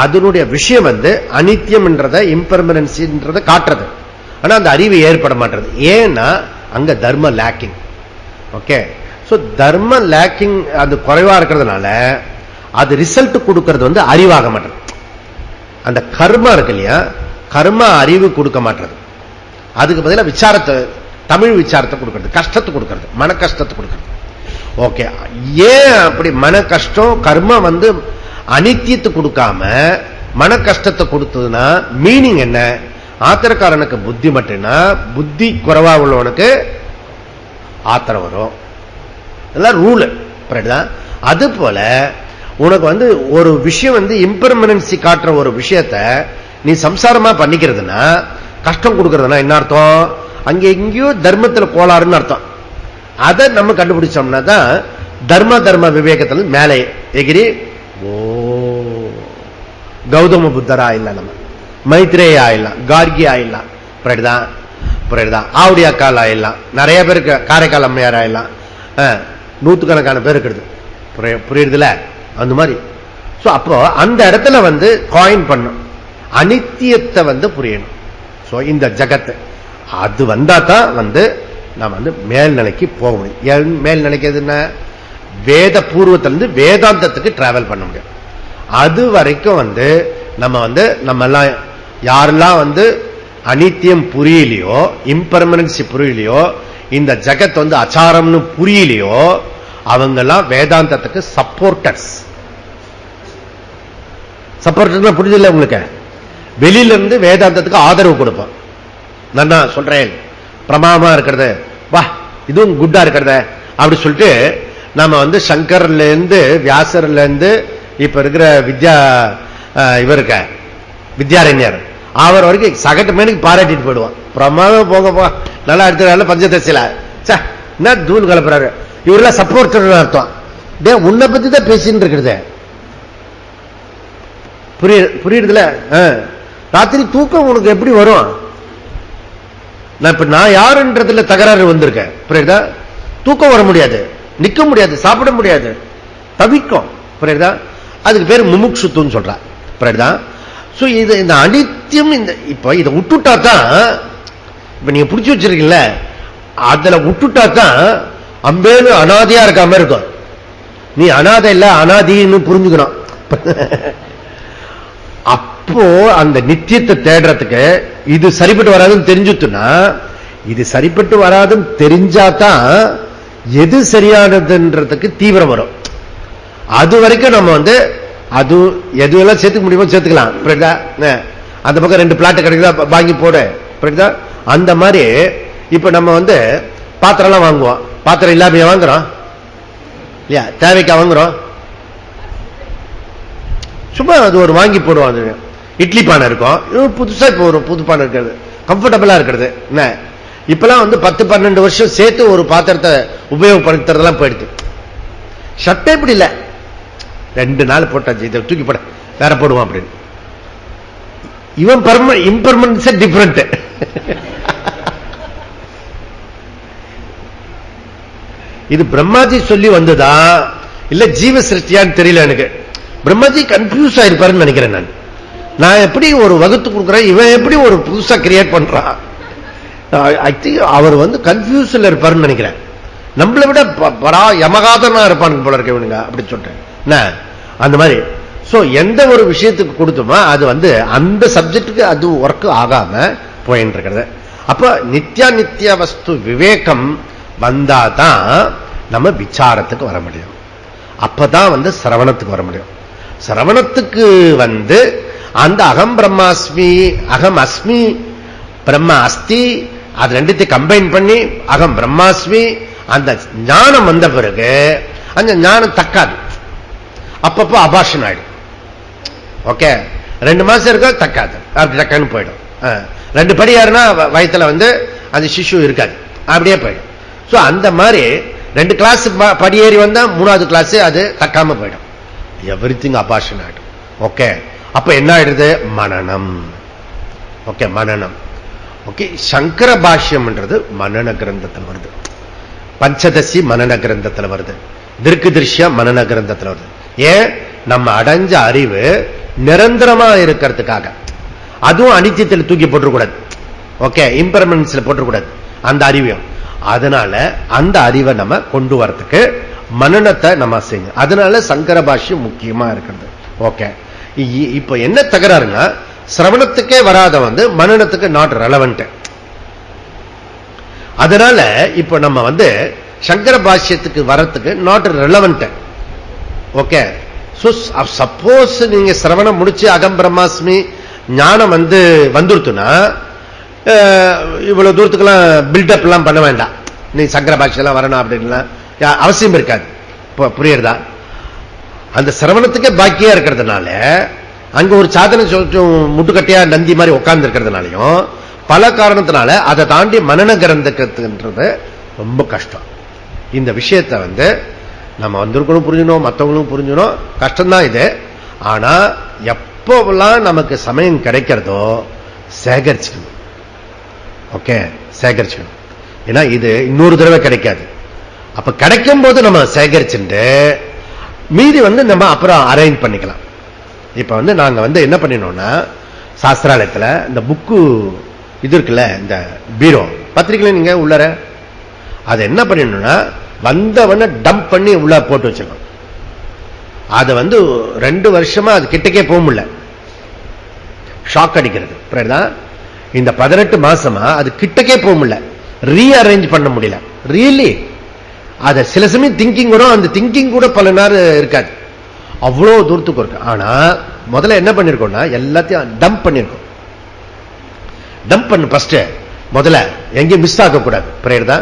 அதனுடைய விஷயம் வந்து அனித்தியம்ன்றத இம்பர்மனன்சின்றத காட்டுறது. ஆனா அந்த அறிவு ஏற்பட மாட்டது. ஏன்னா அங்க தர்ம லேக்கிங். ஓகே, சோ தர்ம லேக்கிங் அது குறைவா இருக்கிறதுனால அது ரிசல்ட் கொடுக்கிறது வந்து அறிவாக மாட்டது. அந்த கர்மா இருக்கு இல்லையா, கர்மா அறிவு கொடுக்க மாட்டது. அதுக்கு பதிலாக விசாரத்தை, தமிழ் விசாரத்தை கொடுக்கிறது, கஷ்டத்தை கொடுக்கிறது, மன கஷ்டத்தை கொடுக்கிறது. ஓகே, ஏன் அப்படி மன கஷ்டம் கர்மா வந்து அனித்தியத்தை கொடுக்காம மன கஷ்டத்தை கொடுத்ததுன்னா மீனிங் என்ன? ஆத்திரக்காரனுக்கு புத்தி மட்டும்னா, புத்தி குறைவா உள்ளவனுக்கு ஆத்திரம் வரும். இதெல்லாம் ரூல். அது போல உனக்கு வந்து ஒரு விஷயம் வந்து இம்பர்மனன்சி காட்டுற ஒரு விஷயத்த நீ சம்சாரமா பண்ணிக்கிறதுனா, கஷ்டம் கொடுக்கறதுனா என்ன அர்த்தம்? அங்க எங்கேயோ தர்மத்தில் கோளாறுன்னு அர்த்தம். அதை நம்ம கண்டுபிடிச்சோம்னா தான் தர்ம தர்ம விவேகத்தில் மேலே எகிரி ஓ கௌதம புத்தரா இல்ல, நம்ம மைத்ரேயா ஆயிடலாம், கார்கி ஆயிடலாம், புரியுதுதான், ஆவுடி அக்கால் ஆயிடலாம், நிறைய பேருக்கு காரைக்கால் அம்மையார் ஆயிடலாம், நூத்துக்கணக்கான பேர் இருக்கிறது. புரியுதுல? அந்த மாதிரி. அப்போ அந்த இடத்துல வந்து காயின் பண்ணும், அனித்தியத்தை வந்து புரியணும். இந்த ஜகத்து அது வந்தா தான் வந்து நாம் வந்து மேல்நிலைக்கு போக முடியும். மேல்நிலைக்கு எதுன்னா, வேத பூர்வத்திலிருந்து வேதாந்தத்துக்கு டிராவல் பண்ண முடியும். அது வரைக்கும் வந்து நம்ம எல்லாம் யாரெல்லாம் வந்து அனித்தியம் புரியலையோ, இம்பர்மனன்சி புரியலையோ, இந்த ஜகத் வந்து அச்சாரம்னு புரியலையோ, அவங்கெல்லாம் வேதாந்தத்துக்கு சப்போர்ட்டர்ஸ். சப்போர்ட்டர் புரிஞ்சதில்லை உங்களுக்கு? வெளியில இருந்து வேதாந்தத்துக்கு ஆதரவு கொடுப்போம். நான் சொல்றேன், பிரமாமா இருக்கிறது, வா இதுவும் குட்டா இருக்கிறத அப்படி சொல்லிட்டு நாம வந்து சங்கர்ல இருந்து வியாசர்ல இருந்து இப்ப இருக்கிற இவருக்க வித்யாரண்யர் அவர் வரைக்கும் சகட்டு மேனுக்கு பாராட்டிட்டு போயிடுவான். பிரமாதம் போங்க போ, நல்லா எடுத்துறாரு பஞ்சதசில, என்ன தூள் கலப்புறாரு, இவரெல்லாம் சப்போர்ட்டர் அர்த்தம். உன்னை பத்தி தான் பேசின்னு இருக்கிறது. புரியுதுல? ராத்திரி தூக்கம் உனக்கு எப்படி வரும்? நான் யாருன்றதுல தகராறு வந்திருக்கேன். புரியுதா? தூக்கம் வர முடியாது, நிக்க முடியாது, சாப்பிட முடியாது, தவிக்கும். புரியுதா? அதுக்கு பேர் முமுட்சுத்துன்னு சொல்ற. புரியுதா? இது இந்த அனித்தியம். இப்ப இதை விட்டுட்டா தான், இப்ப நீங்க பிடிச்சி வச்சிருக்கீங்கள, அதுல விட்டுட்டா தான் அம்பேனு அனாதையா இருக்காம இருக்கும். நீ அனாதை இல்ல அனாதின்னு புரிஞ்சுக்கணும். அப்போ அந்த நித்தியத்தை தேடுறதுக்கு இது சரிப்பட்டு வராதுன்னு தெரிஞ்சுட்டுனா, இது சரிப்பட்டு வராதுன்னு தெரிஞ்சாதான் எது சரியானதுன்றதுக்கு தீவிரம் வரும். அது வரைக்கும் நம்ம அது எதுவெல்லாம் சேர்த்துக்க முடியுமோ சேர்த்துக்கலாம். அந்த பக்கம் 2 பிளாட் கிடைக்குதா வாங்கி போட. அந்த மாதிரி இப்ப நம்ம பாத்திரம் எல்லாம் வாங்குவோம். பாத்திரம் இல்லாம வாங்குறோம் இல்லையா? தேவைக்கா வாங்குறோம்? சும்மா அது ஒரு வாங்கி போடுவாங்க. இட்லி பானை இருக்கும், புதுசா இப்ப ஒரு புது பானை இருக்கிறது, கம்ஃபர்டபுளா இருக்கிறது. என்ன இப்பெல்லாம் 10-12 வருஷம் சேர்த்து ஒரு பாத்திரத்தை உபயோகப்படுத்துறதெல்லாம் போயிடுது. சட்டை இப்படி இல்ல, 2 நாள் போட்டாச்சு, இதை தூக்கி போட வேற போடுவான் அப்படின்னு. இவன் இம்பர்மனன்ஸ் டிஃபரண்ட். இது பிரம்மாஜி சொல்லி வந்ததா இல்ல ஜீவ சிருஷ்டியான்னு தெரியல எனக்கு. பிரம்மாஜி கன்ஃபியூஸ் ஆயிருப்பாருன்னு நினைக்கிறேன். நான் எப்படி ஒரு வகுத்து கொடுக்குறேன், இவன் எப்படி ஒரு புதுசா கிரியேட் பண்றான். ஐ திங்க் அவர் கன்ஃபியூஸ்ல இருப்பாருன்னு நினைக்கிறேன். நம்மளை விட யமகாதனா இருப்பானுங்க போல இருக்க இவனுங்க அப்படி சொல்றேன். அந்த மாதிரி எந்த ஒரு விஷயத்துக்கு கொடுத்தோமோ அது அந்த சப்ஜெக்டுக்கு அது ஒர்க் ஆகாம போயின்னு இருக்கிறது. அப்ப நித்திய வஸ்து விவேகம் வந்தாதான் நம்ம விசாரத்துக்கு வர முடியும். அப்பதான் சிரவணத்துக்கு வர முடியும். சிரவணத்துக்கு அந்த அகம் பிரம்மாஸ்மி, அகம் அஸ்மி, பிரம்ம அஸ்தி, அது ரெண்டுத்தையும் கம்பைன் பண்ணி அகம் பிரம்மாஸ்மி, அந்த ஞானம் வந்த பிறகு அந்த ஞானம் தக்காது. அப்பப்போ அபாஷன் ஆயிடும். ஓகே, 2 மாசம் இருக்க தக்காது, அப்படி தக்கான்னு போயிடும். 2 படி ஏறுனா வயத்துல அந்த சிசு இருக்காது, அப்படியே போயிடும். அந்த மாதிரி 2 கிளாஸ் படி ஏறி வந்தா 3வது கிளாஸ் அது தக்காம போயிடும். எவ்ரிதிங் அபாஷன் ஆயிடும். ஓகே, அப்ப என்ன ஆயிடுது? மனனம். ஓகே, மனனம். ஓகே, சங்கர பாஷ்யம்ன்றது மனன கிரந்தத்தில் வருது, பஞ்சதசி மனன கிரந்தத்தில் வருது, திருக்கு திருஷ்ய மனன கிரந்தத்தில் வருது. ஏன்? நம்ம அடைஞ்ச அறிவு நிரந்தரமா இருக்கிறதுக்காக. அதுவும் அனித்தியத்தில் தூக்கி போட்டுக்கூடாது. ஓகே, இம்பர்மனன்ஸ்ல போட்டுக்கூடாது அந்த அறிவையும். அதனால அந்த அறிவை நம்ம கொண்டு வரதுக்கு மனனத்தை நம்ம செய்யணும். அதனால சங்கர பாஷ்யம் முக்கியமா இருக்கிறது. ஓகே, இப்ப என்ன தகராறுன்னா, சிரவணத்துக்கே வராத மனனத்துக்கு நாட் ரெலவென்ட். அதனால இப்ப நம்ம சங்கர பாஷ்யத்துக்கு வரத்துக்கு நாட் ரெலவென்ட். ஓகே, சப்போஸ் நீங்க சிரவணம் முடிச்சு அகம் பிரம்மாஸ்மி ஞானம் வந்துருத்துனா இவ்வளவு தூரத்துக்கெல்லாம் பில்டப் எல்லாம் பண்ண வேண்டாம். நீ சங்கர பாஷ்யம் வரணும் அப்படின்னு அவசியம் இருக்காது. புரியுறதா? அந்த சிரவணத்துக்கே பாக்கியா இருக்கிறதுனால அங்க ஒரு சாதனை முட்டுக்கட்டையா நந்தி மாதிரி உட்கார்ந்து இருக்கிறதுனாலையும் பல காரணத்தினால அதை தாண்டி மனன கிரந்தத்துன்றது ரொம்ப கஷ்டம். இந்த விஷயத்தை நம்ம வந்திருக்கணும் புரிஞ்சணும், மற்றவங்களும் புரிஞ்சணும். கஷ்டம்தான் இது. ஆனா எப்போவெல்லாம் நமக்கு சமயம் கிடைக்கிறதோ சேகரிச்சுக்கணும். ஓகே, சேகரிச்சுக்கணும். ஏன்னா இது இன்னொரு தடவை கிடைக்காது. அப்ப கிடைக்கும் போது நம்ம சேகரிச்சுட்டு மீதி நம்ம அப்புறம் அரேஞ்ச் பண்ணிக்கலாம். இப்ப நாங்க என்ன பண்ணினோம்னா, சாஸ்திராலயத்துல இந்த புக்கு இது இருக்குல்ல, இந்த பீரோ பத்திரிக்கை நீங்க உள்ளற அதை என்ன பண்ணிடணும்னா வந்தவன டம்ப் பண்ணி உள்ள போட்டு வச்சிருக்கோம். அது 2 வருஷமா அது கிட்டக்கே போக முடியல, ஷாக் அடிக்கிறது. இந்த 18 மாசமா அது கிட்டக்கே போக முடியல, ரீஅரேஞ்ச் பண்ண முடியல. ரியலி அத சில சமயம் திங்கிங் வரும், அந்த திங்கிங் கூட பல நேரம் இருக்காது, அவ்வளவு தூரத்துக்கு இருக்கு. ஆனா முதல்ல என்ன பண்ணிருக்கோம்னா எல்லாத்தையும் டம்ப் பண்ணிருக்கோம். டம்ப் பண்ணு ஃபர்ஸ்ட், முதல்ல எங்கேயும் மிஸ் ஆக கூடாது. புரியுதா?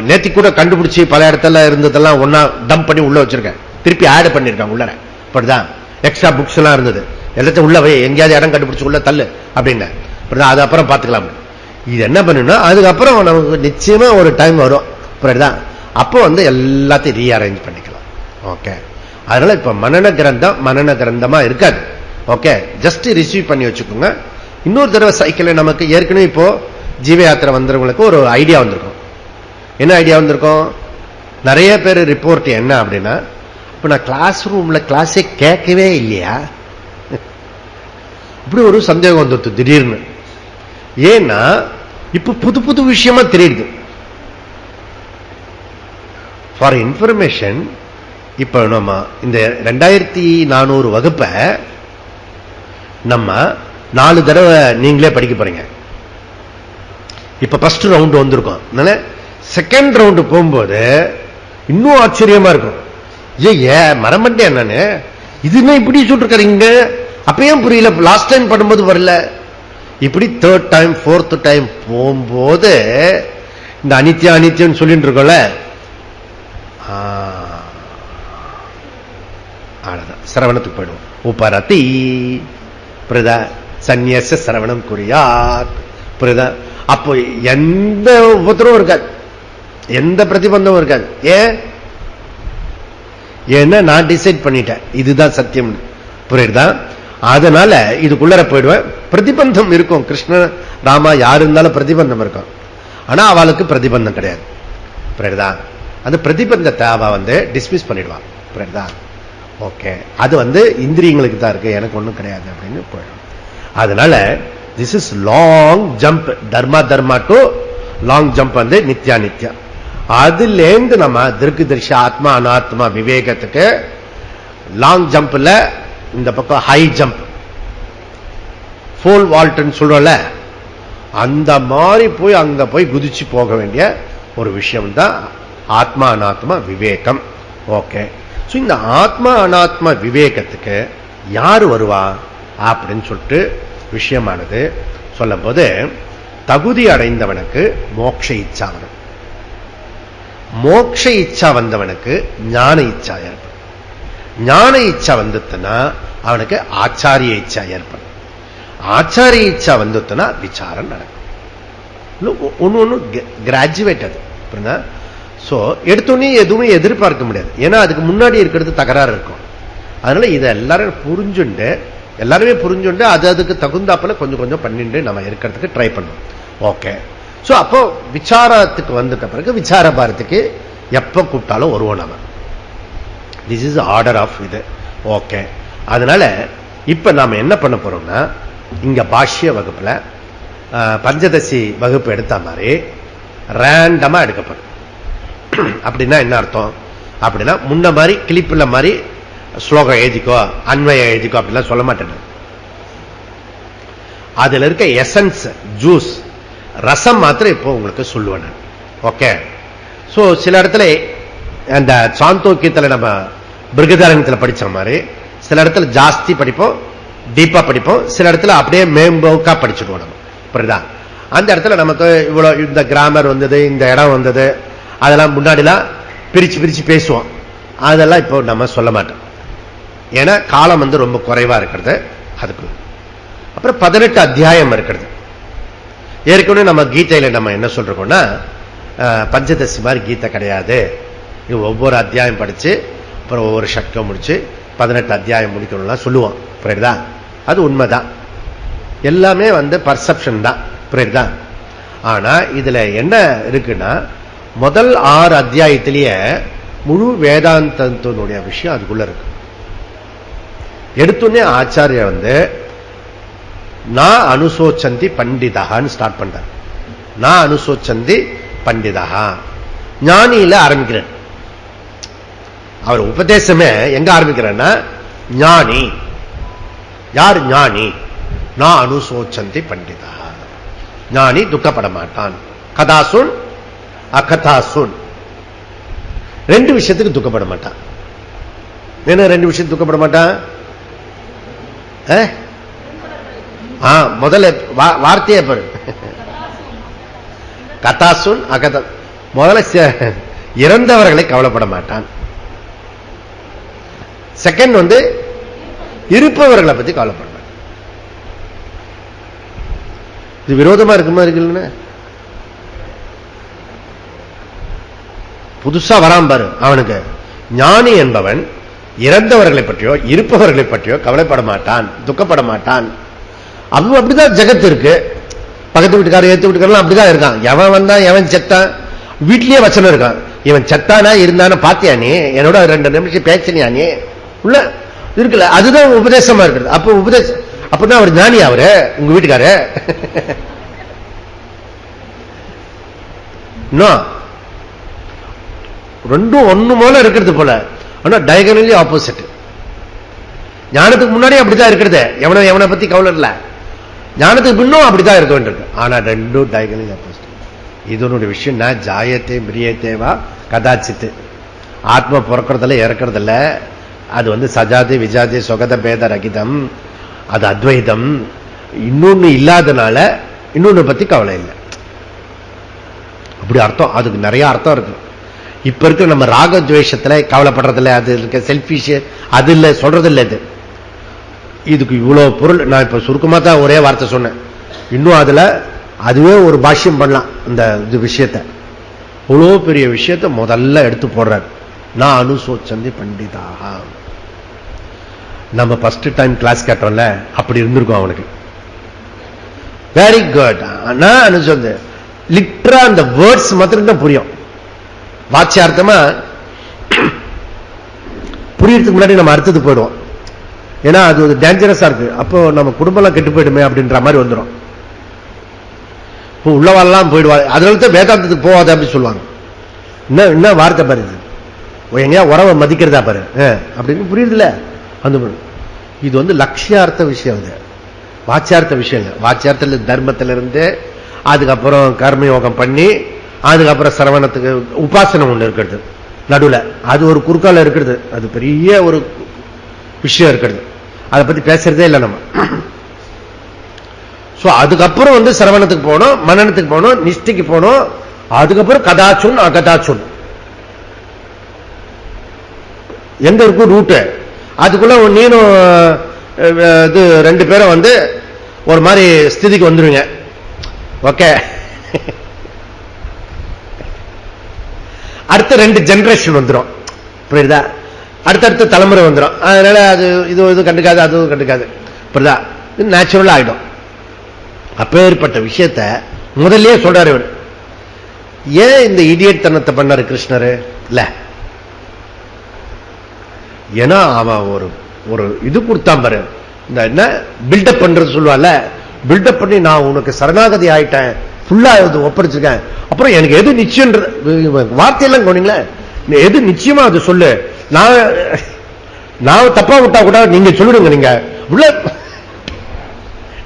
நேத்தி கூட கண்டுபிடிச்சு பல இடத்துல இருந்ததெல்லாம் ஒன்னா டம்ப் பண்ணி உள்ள வச்சிருக்கேன், திருப்பி ஆட் பண்ணிருக்காங்க உள்ள. அப்படிதான் எக்ஸ்ட்ரா புக்ஸ் எல்லாம் இருந்தது, எல்லாத்தையும் உள்ள வை, எங்கேயாவது இடம் கண்டுபிடிச்சு உள்ள தள்ளு அப்படின்னு. அது அப்புறம் பார்த்துக்கலாம். இது என்ன பண்ணணும்னா அதுக்கப்புறம் நமக்கு நிச்சயமா ஒரு டைம் வரும். புரியுதா? அப்போ எல்லாத்தையும் ரீஅரேஞ்ச் பண்ணிக்கலாம். ஓகே, அதனால இப்ப மனன கிரந்தமா இருக்காது. ஓகே, ஜஸ்ட் ரிசீவ் பண்ணி வச்சுக்கோங்க. இன்னொரு தடவை சைக்கிள் நமக்கு ஏற்கனவே இப்போ ஜீவ யாத்திரை வந்தவங்களுக்கு ஒரு ஐடியா வந்திருக்கும். என்ன ஐடியா வந்திருக்கும்? நிறைய பேர் ரிப்போர்ட் என்ன அப்படின்னா, இப்ப நான் கிளாஸ் ரூம்ல கிளாஸே கேட்கவே இல்லையா, இப்படி ஒரு சந்தேகம் வந்துருது திடீர்னு. ஏன்னா இப்ப புது புது விஷயமா தெரியுது. ஃபார் இன்ஃபர்மேஷன், இப்ப நம்ம இந்த 2400 வகுப்பை நம்ம 4 தடவை நீங்களே படிக்க போறீங்க. இப்ப ஃபர்ஸ்ட் ரவுண்ட் வந்திருக்கோம். செகண்ட் ரவுண்டு போகும்போது இன்னும் ஆச்சரியமா இருக்கும். மரமண்டே என்னன்னு இதுன்னு இப்படி சொல்லிருக்காருங்க, அப்பயும் புரியல, லாஸ்ட் டைம் பண்ணும்போது வரல. இப்படி தேர்ட் டைம் ஃபோர்த் டைம் போகும்போது இந்த அனித்யா அனித்யம் சொல்லிட்டு இருக்கோம்ல, சிரவணத்துக்கு போயிடுவோம். உபரதி பிரதா சந்நியாச சிரவணம் குறியாத் பிரதா. அப்போ எந்த உபத்திரமும் இருக்காது, எந்த பிரதிபந்தமும் இருக்காது. ஏன்னா நான் டிசைட் பண்ணிட்டேன் இதுதான் சத்தியம், புரியுதா? அதனால இதுக்குள்ளர போயிடுவேன். பிரதிபந்தம் இருக்கும், கிருஷ்ண ராமா யாரு இருந்தாலும் பிரதிபந்தம் இருக்கும். ஆனா அவளுக்கு பிரதிபந்தம் கிடையாது, புரியுதா? அந்த பிரதிபந்தத்தை அவ டிஸ்மிஸ் பண்ணிடுவான், புரியுதா? ஓகே, அது இந்திரியங்களுக்கு தான் இருக்கு, எனக்கு ஒண்ணும் கிடையாது அப்படின்னு போயிடும். அதனால this is long jump, Dharma to long jump Nithya Nithya. அதுலேருந்து நம்ம திருக்கு தரிசி ஆத்மா அனாத்மா விவேகத்துக்கு லாங் ஜம்ப்ல இந்த பக்கம் ஹை ஜம்ப் ஃபோல் வால்ட்னு சொல்றோம்ல, அந்த மாதிரி போய் அங்க போய் குதிச்சு போக வேண்டிய ஒரு விஷயம் தான் ஆத்மா அனாத்மா விவேகம். ஓகே, இந்த ஆத்மா அனாத்மா விவேகத்துக்கு யாரு வருவா அப்படின்னு சொல்லிட்டு விஷயமானது சொல்லும் போது, தகுதி அடைந்தவனுக்கு மோட்ச இச்சா வரும். மோட்ச இச்சா வந்தவனுக்கு ஞான இச்சா ஏற்படும். ஞான இச்சா வந்துட்டுனா அவனுக்கு ஆச்சாரிய இச்சா ஏற்படும். ஆச்சாரிய இச்சா வந்துட்டுனா விசாரம் நடக்கும். ஒன்னு கிராஜுவேட் அது. சோ எடுத்தோடனே எதுவுமே எதிர்பார்க்க முடியாது, ஏன்னா அதுக்கு முன்னாடி இருக்கிறது தகராறு இருக்கும். அதனால இதை எல்லாரும் புரிஞ்சுண்டு, எல்லாருமே புரிஞ்சுண்டு அதுக்கு தகுந்தாப்புல கொஞ்சம் கொஞ்சம் பண்ணிட்டு நம்ம இருக்கிறதுக்கு ட்ரை பண்ணுவோம். ஓகே, சோ அப்போ விசாரத்துக்கு வந்துட்ட பிறகு விசார பாரதிக்கு எப்ப கூப்பிட்டாலும் வருவோம் நம்ம. திஸ் இஸ் ஆர்டர் ஆஃப் இது. ஓகே, அதனால இப்ப நாம என்ன பண்ண போறோம்னா, இங்க பாஷ்ய வகுப்புல பஞ்சதசி வகுப்பு எடுத்த மாதிரி ரேண்டமா எடுக்கப்படும். அப்படின்னா என்ன அர்த்தம்? அப்படின்னா முன்ன மாதிரி கிளிப்புல மாதிரி ஸ்லோகம் எழுதிக்கோ, அன்வய எழுதிக்கோ அப்படிலாம் சொல்ல மாட்டேன். அதுல இருக்க எசன்ஸ், ஜூஸ், ரசம் மாத்திரம் இப்போ உங்களுக்கு சொல்லுவேன். ஓகே, சோ சில இடத்துல அந்த சாந்தோக்கியத்தில் நம்ம பிருகதாரண்யத்தில் படிச்ச மாதிரி சில இடத்துல ஜாஸ்தி படிப்போம், டீப்பா படிப்போம், சில இடத்துல அப்படியே மேம்போக்கா படிச்சுடுவோம் நம்ம, புரியுதா? அந்த இடத்துல நமக்கு இவ்வளவு இந்த கிராமர் வந்தது, இந்த இடம் வந்தது, அதெல்லாம் முன்னாடிலாம் பிரிச்சு பிரிச்சு பேசுவோம். அதெல்லாம் இப்போ நம்ம சொல்ல மாட்டோம், ஏன்னா காலம் ரொம்ப குறைவா இருக்கிறது. அதுக்கு அப்புறம் 18 அத்தியாயம் இருக்கிறது. ஏற்கனவே நம்ம கீதையில நம்ம என்ன சொல்றோம்னா, பஞ்சதசி மாதிரி கீதை கிடையாது, ஒவ்வொரு அத்தியாயம் படிச்சு அப்புறம் ஒவ்வொரு சட்கம் முடிச்சு 18 அத்தியாயம் முடிக்கணும்லாம் சொல்லுவோம், புரியுதா? அது உண்மைதான், எல்லாமே பர்செப்ஷன் தான், புரியுதா? ஆனா இதுல என்ன இருக்குன்னா, முதல் 6 அத்தியாயத்திலேயே முழு வேதாந்தத்தினுடைய விஷயம் அதுக்குள்ள இருக்கு. எடுத்துனே ஆச்சாரிய நான் அனுசோச்சந்தி பண்டிதகான்னு ஸ்டார்ட் பண்றார். நான் அனுசோச்சந்தி பண்டிதகா, ஞானியில ஆரம்பிக்கிறேன். அவர் உபதேசமே எங்க ஆரம்பிக்கிறேன்னா, ஞானி. யார் ஞானி? நான் அனுசோச்சந்தி பண்டிதா, ஞானி துக்கப்பட மாட்டான். கதாசுன் அகதாசுன், 2 விஷயத்துக்கு துக்கப்பட மாட்டான். என்ன 2 விஷயத்துக்கு துக்கப்பட மாட்டான்? முதல்ல வார்த்தையே பாரு, கதாசுன் அகத. முதல்ல இறந்தவர்களை கவலைப்பட மாட்டான். செகண்ட் இருப்பவர்களை பத்தி கவலைப்பட மாட்டான். இது விரோதமா இருக்குமா? இருக்குல்ல, புதுசா வராம பாரு. அவனுக்கு ஞானி என்பவன் இறந்தவர்களை பற்றியோ இருப்பவர்களை பற்றியோ கவலைப்பட மாட்டான், துக்கப்பட மாட்டான். அது அப்படிதான் ஜெகத்து இருக்கு. பக்கத்து வீட்டுக்காரர் ஏத்து வீட்டுக்காரெல்லாம் அப்படிதான் இருக்கான். எவன் வந்தான், எவன் செத்தான், வீட்லயே வச்சனம் இருக்கான். இவன் செத்தானா இருந்தான பாத்தியா நீ, என்னோட 2 நிமிஷம் பேசினியா நீ, உள்ள இருக்குல்ல. அதுதான் உபதேசமா இருக்குது. அப்ப உபதேசம் அப்படின்னா அவர் ஞானி, அவரு உங்க வீட்டுக்காரு. ரெண்டும் ஒண்ணு போல இருக்கிறது போல, ஆனா டயகனலி ஆப்போசிட். ஞானத்துக்கு முன்னாடி அப்படித்தான் இருக்கிறது, எவனை பத்தி கவலை இல்ல. ஞானத்துக்கு பின்னும் அப்படித்தான் இருக்க வேண்டியிருக்கு. ஆனா ரெண்டும் டைகலிங் ஆப்போசிட். இதனுடைய விஷயம் நான் ஜாயத்தே பிரியத்தேவா கதாச்சித்து. ஆத்மா பிறக்கிறதுல இறக்கிறதில்ல. அது சஜாதி விஜாதி சொகத பேத ரகிதம், அது அத்வைதம். இன்னொன்னு இல்லாதனால இன்னொன்னு பத்தி கவலை இல்லை. அப்படி அர்த்தம். அதுக்கு நிறைய அர்த்தம் இருக்கு. இப்ப இருக்கிற நம்ம ராகத்வேஷத்துல கவலைப்படுறதில்ல, அது இருக்க செல்ஃபிஷ், அது இல்லை சொல்றது இல்லை. இதுக்கு இவ்வளவு பொருள். நான் இப்ப சுருக்கமா தான் ஒரே வார்த்தை சொன்னேன். இன்னும் அதுவே ஒரு பாஷ்யம் பண்ணலாம். இந்த விஷயத்தை, இவ்வளவு பெரிய விஷயத்தை முதல்ல எடுத்து போடுறார். நான் அனுசோச்சந்தி பண்டிதாக. நம்ம ஃபர்ஸ்ட் டைம் கிளாஸ் கேட்டோம்ல, அப்படி இருந்திருக்கும் அவனுக்கு. Very good. நான் அனுசோச்சந்தி லிட்டரா அந்த வேர்ட்ஸ் மாத்திரம் தான் புரியும். வாட்சியார்த்தமா புரியறதுக்கு முன்னாடி நம்ம அர்த்தத்துக்கு போயிடுவோம். ஏன்னா அது ஒரு டேஞ்சரஸா இருக்கு. அப்போ நம்ம குடும்பம் கெட்டு போயிடுமே அப்படின்ற மாதிரி வந்துடும். உள்ளவாள்லாம் போயிடுவாங்க. அதனால தான் வேதாந்தத்துக்கு போவாத அப்படின்னு சொல்லுவாங்க. என்ன வார்த்தை பாரு, எங்கேயா உறவை மதிக்கிறதா பாரு அப்படின்னு புரியுது இல்ல. அந்த இது லட்சியார்த்த விஷயம். அது வாட்சியார்த்த விஷயம் இல்லை. வாட்சியார்த்தத்தில் தர்மத்திலிருந்து அதுக்கப்புறம் கர்மயோகம் பண்ணி அதுக்கப்புறம் சிரவணத்துக்கு உபாசனம் ஒண்ணு இருக்கிறது நடுவில். அது ஒரு குறுக்கால இருக்கிறது. அது பெரிய ஒரு விஷயம் இருக்கிறது. அதை பத்தி பேசுறதே இல்லை நம்ம. அதுக்கப்புறம் சிரவணத்துக்கு போனோம், மனனத்துக்கு போனோம், நிஷ்டைக்கு போனோம். அதுக்கப்புறம் கதாச்சுன் அகதாச்சுன் எங்க இருக்கும் ரூட்டு. அதுக்குள்ள நீனும் இது ரெண்டு பேரும் ஒரு மாதிரி ஸ்திதிக்கு வந்துருவீங்க. ஓகே, அடுத்த 2 ஜெனரேஷன் வந்துடும். புரியுதா? அடுத்தடுத்த தலைமுறை வந்துடும். அதனால அது இது கண்டுக்காது, அதுவும் கண்டுக்காது. புரியுதா? இது நேச்சுரலா ஆயிடும். அப்பேற்பட்ட விஷயத்தை முதல்லயே சொல்றாரு இவர். ஏன் இந்த இடியட் தனத்தை பண்ணாரு கிருஷ்ணர் இல்ல? ஏன்னா அவன் ஒரு இது கொடுத்தான் பாரு. இந்த என்ன பில்டப் பண்றது சொல்லுவால, பில்டப் பண்ணி நான் உனக்கு சரணாகதி ஆயிட்டேன், ஃபுல்லா ஒப்படைச்சிருக்கேன், அப்புறம் எனக்கு எது நிச்சயம் வார்த்தையெல்லாம் போனீங்களே, எது நிச்சயமா அது சொல்லு, நான் தப்பா விட்டா கூட நீங்க சொல்லிடுங்க. நீங்க உள்ள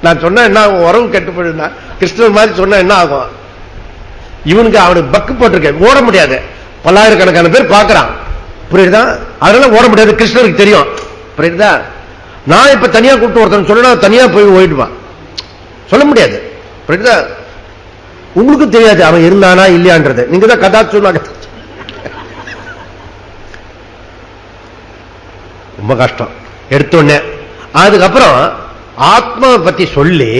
நான் சொன்ன என்ன உறவு கெட்டு போயிடுனா கிருஷ்ணர் மாதிரி சொன்ன என்ன ஆகும்? இவனுக்கு அவனுக்கு பக்கு போட்டிருக்கேன், ஓட முடியாது. பல்லாயிரக்கணக்கான பேர் பார்க்கிறான். புரியுதா? அதனால ஓட முடியாது. கிருஷ்ணருக்கு தெரியும். புரியுதா? நான் இப்ப தனியா கூப்பிட்டு ஒருத்தன் சொன்னா தனியா போய் ஓயிடுவான், சொல்ல முடியாது. புரியுதா? உங்களுக்கு தெரியாது அவன் இருந்தானா இல்லையான்றது. நீங்க தான் கதா சொன்னாங்க. ரொம்ப கஷ்டம் எடுத்தோடனே. அதுக்கப்புறம் ஆத்மாவை பத்தி சொல்லி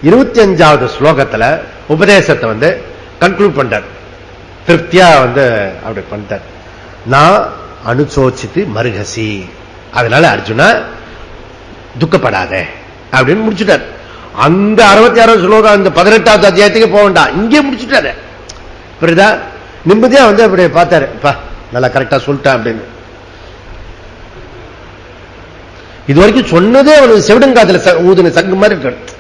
25வது ஸ்லோகத்துல உபதேசத்தை கன்க்ளூட் பண்றார். திருப்தியா அப்படி பண்றார். நான் அனுசோசித்து மருகசி, அதனால அர்ஜுனா துக்கப்படாத அப்படின்னு முடிச்சுட்டார். அந்த 66வது ஸ்லோகம் அந்த 18வது அத்தியாயத்துக்கு போக வேண்டாம், இங்கே முடிச்சுட்டாரு. புரியுதா? நிம்மதியா அப்படி பார்த்தாரு, நல்லா கரெக்டா சொல்லிட்டேன் அப்படின்னு. இது வரைக்கும் சொன்னதே அவனுக்கு செவிடங்காதுல ஊதுன சங்கு மாதிரி இருக்கு.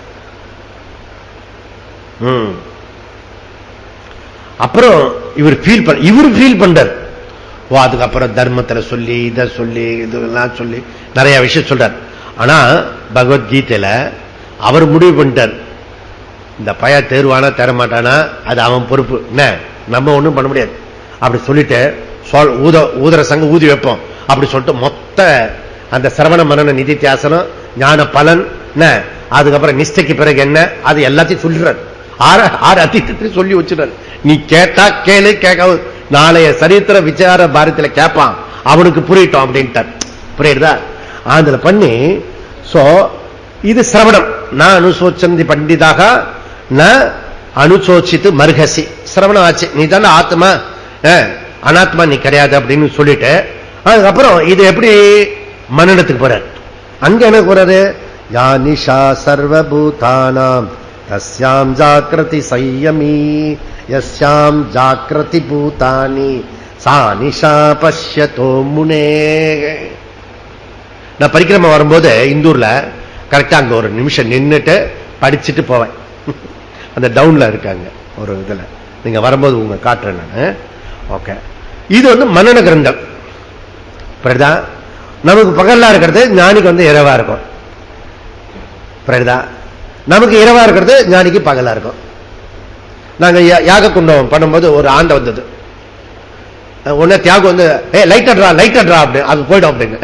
அப்புறம் இவர் ஃபீல் பண்றார். அதுக்கப்புறம் தர்மத்துல சொல்லி இதை சொல்லி இதெல்லாம் சொல்லி நிறைய விஷயம் சொல்றார். ஆனா பகவத்கீதையில அவர் முடிவு பண்ணிட்டார், இந்த பைய தேர்வானா தேர மாட்டானா அது அவன் பொறுப்பு, என்ன நம்ம ஒண்ணும் பண்ண முடியாது. அப்படி சொல்லிட்டு ஊதர சங்கம் ஊதி வைப்போம் அப்படி சொல்லிட்டு மொத்த அந்த சிரவண மனன நிதித்தியாசனம் ஞான பலன் என்ன, அதுக்கப்புறம் நிஷ்டைக்கு பிறகு என்ன, அது எல்லாத்தையும் சொல்லிடுறாரு. 6 அத்தியத்தையும் சொல்லி வச்சுறாரு. நீ கேட்டா கேளு, கேட்க நாளைய சரித்திர விசார பாரதியில கேட்பான், அவனுக்கு புரியட்டும் அப்படின்ட்டார். புரியுதா? அதுல பண்ணி இது சிரவணம். நான் அனுசோச்சந்தி பண்டிதாக நான் அனுசோச்சித்து மருகசி. சிரவணம் ஆச்சு. நீ தானே ஆத்மா, அனாத்மா நீ கிடையாது அப்படின்னு சொல்லிட்டு அதுக்கப்புறம் இது எப்படி மனனத்துக்கு போறார். அங்க என்ன போறாரு? யா நிஷா சர்வபூதானாம் தஸ்யாம் ஜாக்ரதி சையமி யஸ்யாம் ஜாக்ரதி பூதானி சா நிஷா பஷ்யதோ முனே. நான் பரிக்கிரம வரும்போது இந்தூர்ல கரெக்டா அங்க ஒரு நிமிஷம் நின்றுட்டு படிச்சுட்டு போவேன். அந்த டவுன்ல இருக்காங்க ஒரு இதுல, நீங்க வரும்போது உங்க காட்டுறேன் நான். ஓகே, இது மனன கிரந்தம். நமக்கு பகலா இருக்கிறது ஞானிக்கு வந்து இரவா இருக்கும். புரியுதா? நமக்கு இரவா இருக்கிறது ஞானிக்கு பகலா இருக்கும். நாங்க யாக குண்டம் பண்ணும்போது ஒரு ஆண்டை வந்தது, உடனே தியாகம் வந்து லைட் அட்ரா அப்படி அது போயிடும் அப்படின்னு.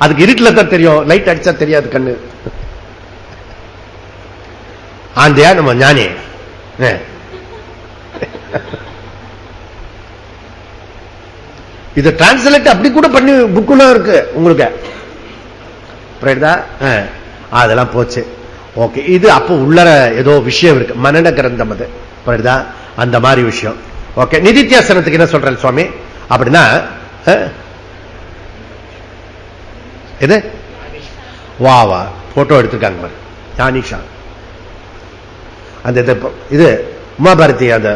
அதுக்கு இருட்டுல தான் தெரியும், லைட் அடிச்சா தெரியாது கண்ணு. ஆண்டியா நம்ம ஞானி. இது டிரான்ஸ்லேட் அப்படி கூட பண்ணி புக்குல இருக்கு உங்களுக்கு. அதெல்லாம் போச்சு. ஓகே, இது அப்போ உள்ளர ஏதோ விஷயம் இருக்கு, மனன கிரந்தம் அது. புரியுதா? அந்த மாதிரி விஷயம். ஓகே, நிதித்தியாசனத்துக்கு என்ன சொல்றேன் சுவாமி அப்படின்னா, இது வா போட்டோ எடுத்திருக்காங்க ஞானிஷா. அந்த இது உமாபாரதி அந்த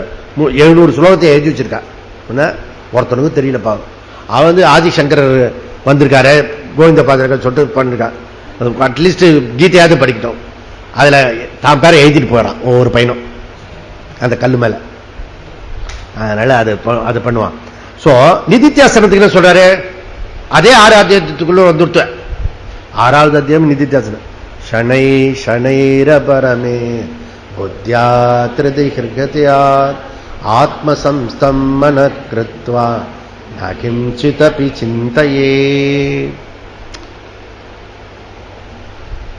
700 ஸ்லோகத்தை எழுதி வச்சிருக்கா. ஒருத்தனுக்கு தெரியலப்பா. அவன் வந்து ஆதிசங்கரர் வந்திருக்காரு, கோவிந்த பாதர்கள் சொல்லிட்டு பண்ணிருக்கா. அட்லீஸ்ட் கீதையாவது படிக்கட்டும். அதுல தான் பேரை எழுதிட்டு போறான் ஒவ்வொரு பையனும் அந்த கல்லு மேல. அதனால அது பண்ணுவான். சோ நிதித்தியாசனத்துக்கு என்ன சொல்றாரு? அதே 6 அத்தியாயத்துக்குள்ள வந்துருத்த 6வது அத்தியாயம் நிதித்தியாசனம். ஷனை ஷனைர பரமே புத்யா த்ரிதி ஹிருகத்யா ஆத்மசம்ஸ்தம் மனக் கிருத்வா ந கிஞ்சிதபி சிந்தயே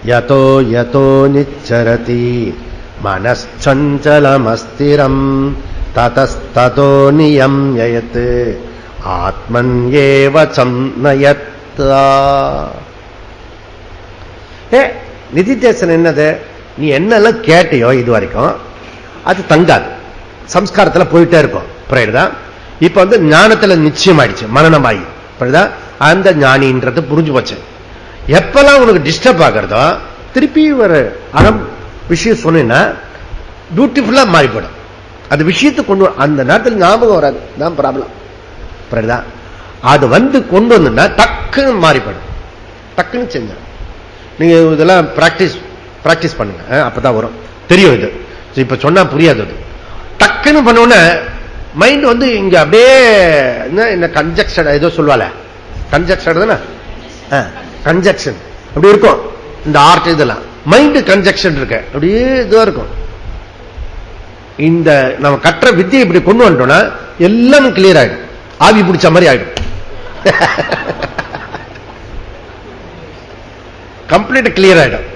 யதோ யதோ நிச்சரதி மனச்சஞ்சலமஸ்திரம் ததஸ்ததோ நியம்யயத் ஆத்மன்யேவ சம்நயத்வா. நிதித்தியாசனம் என்னது? நீ என்னெல்லாம் கேட்டியோ இது வரைக்கும் அது தங்காது, சம்ஸ்காரத்தில் போயிட்டே இருக்கும். புரியுதா? இப்ப வந்து ஞானத்துல நிச்சயம் ஆயிடுச்சு, மனநம் ஆகி. புரியுதா? அந்த ஞானின்றது புரிஞ்சு போச்சு. எப்பெல்லாம் உனக்கு டிஸ்டர்ப் ஆகிறதோ திருப்பி ஒரு அறம் விஷயம் சொன்னா பியூட்டிஃபுல்லா மாறிப்படும். அது விஷயத்தை கொண்டு அந்த நேரத்தில் ஞாபகம் வராது, தான் ப்ராப்ளம். புரியுதா? அது வந்து கொண்டு வந்துன்னா டக்குன்னு மாறிப்படும், டக்குன்னு செஞ்சிடும். நீங்க இதெல்லாம் பிராக்டிஸ் பண்ணுங்க, அப்பதான் வரும், தெரியும். இது இப்ப சொன்னா புரியாது. அது டக்குன்னு பண்ண மைண்ட் வந்து இங்க அப்படியே என்ன கன்ஜெக்ஷன் ஏதோ சொல்லுவால, கன்ஜெக்ஷன் தானே, கன்ஜெக்ஷன் அப்படி இருக்கும். இந்த ஆர்ட் இதெல்லாம் மைண்ட் கன்ஜெக்ஷன் இருக்கு, அப்படியே இதுவா இருக்கும். இந்த நம்ம கற்ற வித்தியை இப்படி கொண்டு வந்துட்டோம்னா எல்லாம் கிளியர் ஆயிடும், ஆவி பிடிச்ச மாதிரி ஆயிடும். கம்ப்ளீட் கிளியர் ஆயிடும்.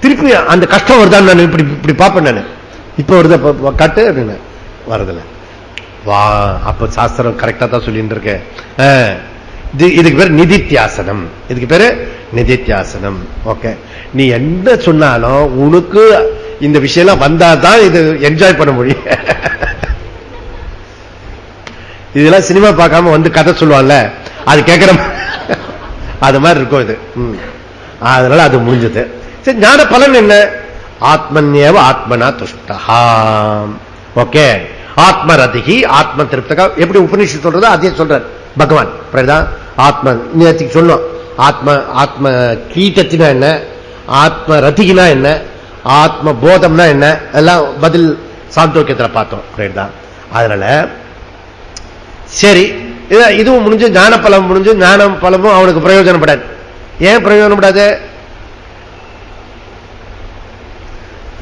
திருப்பி அந்த கஷ்டம் வருதான் நான் இப்படி பார்ப்பேன். நான் இப்ப வருத கட்டு அப்படின்னு வரதில்லை. வா, அப்ப சாஸ்திரம் கரெக்டா தான் சொல்லிட்டு இருக்கேன். இதுக்கு பேரு நிதித்தியாசனம். இதுக்கு பேரு நிதித்தியாசனம். ஓகே, நீ என்ன சொன்னாலும் உனக்கு இந்த விஷயம் வந்தாதான் இது என்ஜாய் பண்ண முடியும். இதெல்லாம் சினிமா பார்க்காம வந்து கதை சொல்லுவான்ல, அது கேட்கிற அது மாதிரி இருக்கும் இது. அதனால அது முடிஞ்சது. சரி, ஞான பலன் என்ன? ஆத்மன்யேவ ஆத்மனா துஷ்டஹா. ஓகே, ஆத்மரதிகி ஆத்ம திருப்தகா. எப்படி உபநிஷத்து சொல்றது அதே சொல்றார் பகவான். ஆத்ம நேற்றுக்கு சொன்னோம். ஆத்ம கீட்டத்தினா என்ன, ஆத்ம ரதிகினா என்ன, ஆத்ம போதம்னா என்ன, எல்லாம் பதில் சாந்தோக்கியத்தில் பார்த்தோம். அதனால சரி, இதுவும் முடிஞ்சு ஞான பலம் முடிஞ்சு. ஞான பலமும் அவனுக்கு பிரயோஜனப்படாது. ஏன் பிரயோஜனப்படாது?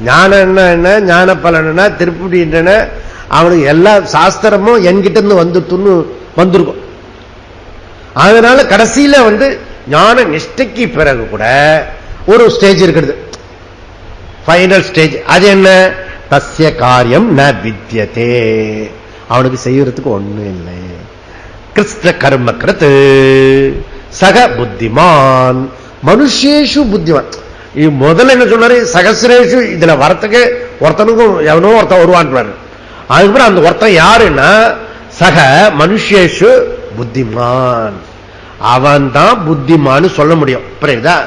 ஞானம் என்ன, ஞான பலன் திருப்பி என்ன, அவனுக்கு எல்லா சாஸ்திரமும் என்கிட்ட இருந்து வந்திருக்கும். அதனால கடைசியில வந்து ஞான நிஷ்டைக்கு பிறகு கூட ஒரு ஸ்டேஜ் இருக்கிறது, ஃபைனல் ஸ்டேஜ். அது என்ன? தஸ்ய காரியம் ந வித்யதே. அவனுக்கு செய்யறதுக்கு ஒண்ணு இல்லை. கிருஷ்ண கர்ம கிருத் சக புத்திமான் மனுஷேஷு புத்திமான். முதல்ல என்ன சொன்னாரு? சகசிரேஷு. இதுல வரத்துக்கு ஒருத்தனுக்கும் எவனோ ஒருத்தன் வருவான். அதுக்கப்புறம் அந்த ஒருத்தன் யாருன்னா சக மனுஷேஷு புத்திமான். அவன் தான் புத்திமான்னு சொல்ல முடியும். புரியுதா?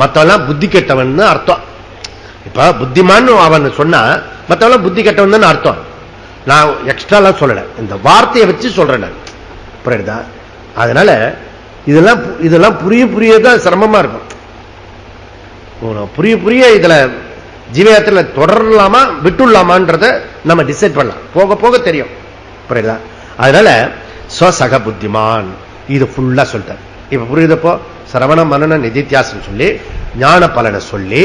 மத்தவெல்லாம் புத்தி கெட்டவன் அர்த்தம். இப்ப புத்திமான்னு அவன் சொன்னா மத்தவெல்லாம் புத்தி கெட்டவன் தான் அர்த்தம். நான் எக்ஸ்ட்ரா சொல்லல, இந்த வார்த்தையை வச்சு சொல்றேன். புரியுதா? அதனால இதெல்லாம் புரியதான் சிரமமா இருக்கும். புரிய இதுல ஜீவயாத்திரையில தொடரலாமா விட்டுலாமான்றத நம்ம டிசைட் பண்ணலாம், போக போக தெரியும். புரியுதா? அதனால ஸ்வசக புத்திமான் இது ஃபுல்லா சொல்லிட்டார். இப்ப புரியுதப்போ சிரவண மனன நிதித்தியாசம் சொல்லி ஞான பலனை சொல்லி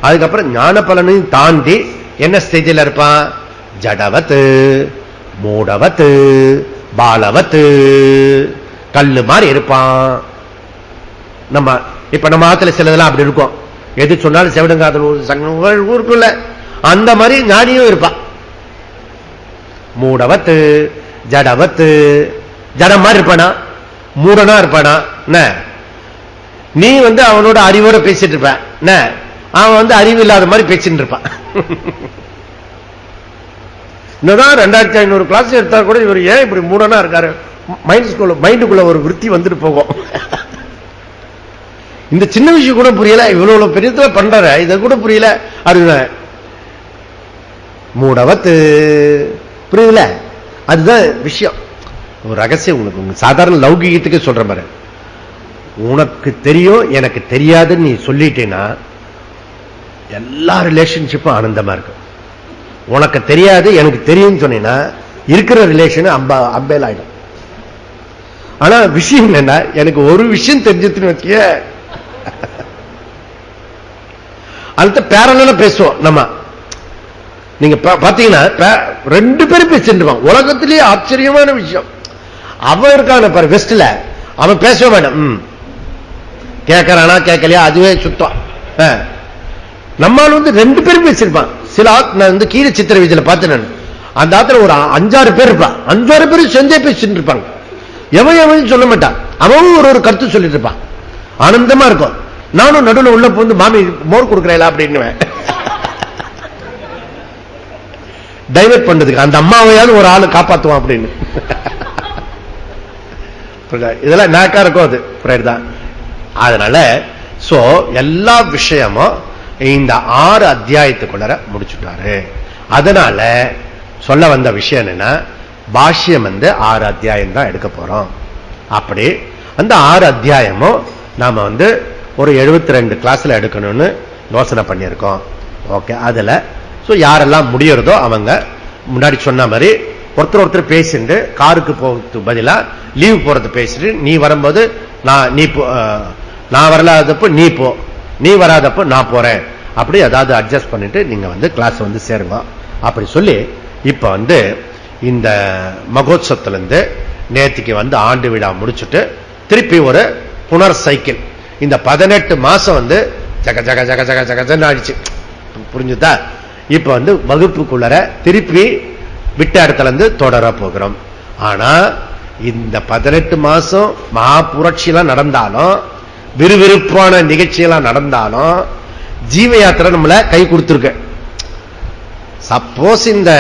அதுக்கப்புறம் ஞான பலனையும் தாண்டி என்ன ஸ்டேஜில் இருப்பான்? ஜடவத்து, மூடவத்து, பாலவத்து, கல்லு மாதிரி இருப்பான். நம்ம இப்ப நம்ம ஆத்துல சிலதெல்லாம் அப்படி இருக்கும், எது சொன்னாலும் செவிடங்காதல் ஊருக்குள்ள அந்த மாதிரி ஞானியும் இருப்பான். மூடவத்து, ஜடவத்து, ஜடம் மாதிரி இருப்பானா, மூடனா இருப்பானா. நீ அவனோட அறிவோட பேசிட்டு இருப்ப, அவன் அறிவு இல்லாத மாதிரி பேசிட்டு இருப்பான். இன்னும் 2500 கிளாஸ் எடுத்தா கூட இவர் ஏன் இப்படி மூடனா இருக்காரு, மைண்டுக்குள்ள ஒரு விருத்தி வந்துட்டு போகும். இந்த சின்ன விஷயம் கூட புரியல, இவ்வளவு பெரிய பண்ற இத கூட புரியல. அது மூடவத்து, புரியல? அதுதான் விஷயம். ஒரு ரகசியம் உங்களுக்கு சாதாரண லௌகிகத்துக்கு சொல்ற மாதிரி, உனக்கு தெரியும் எனக்கு தெரியாதுன்னு நீ சொல்லிட்டேன்னா எல்லா ரிலேஷன்ஷிப்பும் ஆனந்தமா இருக்கும். உனக்கு தெரியாது எனக்கு தெரியும் சொன்னீங்கன்னா இருக்கிற ரிலேஷன் அம்பேல் ஆயிடும். ஆனா விஷயம் என்னன்னா, எனக்கு ஒரு விஷயம் தெரிஞ்சதுன்னு வச்சுக்க, அடுத்த பேரலா பேசுவோம் நம்ம. நீங்க பாத்தீங்கன்னா 2 பேரும் பேசிட்டு உலகத்திலேயே ஆச்சரியமான விஷயம். அவன் இருக்கான பாரு வெஸ்ட்ல, அவன் பேசவே மாட்டான். கேட்கறானா கேட்கலையா அதுவே சுத்தம். நம்மால் 2 பேரும் பேசிருப்பான். சில நான் கீழே சித்திர வீதியில பார்த்தேன், அந்த ஆத்துல ஒரு 5-6 பேர் இருப்பான். 5-6 பேரும் செஞ்சே பேசிட்டு இருப்பாங்க. எவன் சொல்ல மாட்டான், அவன் ஒரு கருத்து சொல்லிட்டு இருப்பான். ஆனந்தமா இருக்கும். நானும் நடுவில் உள்ள போந்து மாமி மோர் கொடுக்கறேன் அப்படின்னு டைவர்ட் பண்றதுக்கு அந்த அம்மாவையாவது ஒரு ஆளு காப்பாத்துவான் அப்படின்னு. இதெல்லாம் நாக்கா இருக்கும் அது தான். அதனால எல்லா விஷயமும் இந்த 6 அத்தியாயத்துக்குள்ள முடிச்சுட்டாரு. அதனால சொல்ல வந்த விஷயம் என்னன்னா, பாஷ்யம் 6 அத்தியாயம் தான் எடுக்க போறோம். அப்படி அந்த 6 அத்தியாயமும் நாம ஒரு 72 கிளாஸ்ல எடுக்கணும்னு யோசனை பண்ணியிருக்கோம். ஓகே, அதுல யாரெல்லாம் முடியறதோ அவங்க முன்னாடி சொன்ன மாதிரி ஒருத்தர் பேசிட்டு காருக்கு போறதுக்கு பதிலா லீவ் போறது பேசிட்டு, நீ வரும்போது நான் வரலாதப்போ நீ போ, நீ வராதப்போ நான் போறேன், அப்படி ஏதாவது அட்ஜஸ்ட் பண்ணிட்டு நீங்க கிளாஸ் சேருங்க அப்படி சொல்லி, இப்ப இந்த மகோத்சவத்திலிருந்து நேற்றுக்கு ஆண்டு விழா முடிச்சுட்டு திருப்பி ஒரு புனர் சைக்கிள். இந்த 18 மாசம் ஜக ஜக ஜக ஜக ஜகன்னு ஆயிடுச்சு, புரிஞ்சுதா? இப்ப வகுப்புக்குள்ளர திருப்பி விட்ட இடத்துல தொடர போகிறோம். ஆனா இந்த 18 மாசம் மகா புரட்சியெல்லாம் நடந்தாலும், விறுவிறுப்பான நிகழ்ச்சியெல்லாம் நடந்தாலும், ஜீவ யாத்திரை நம்மள கை கொடுத்திருக்க. சப்போஸ் இந்த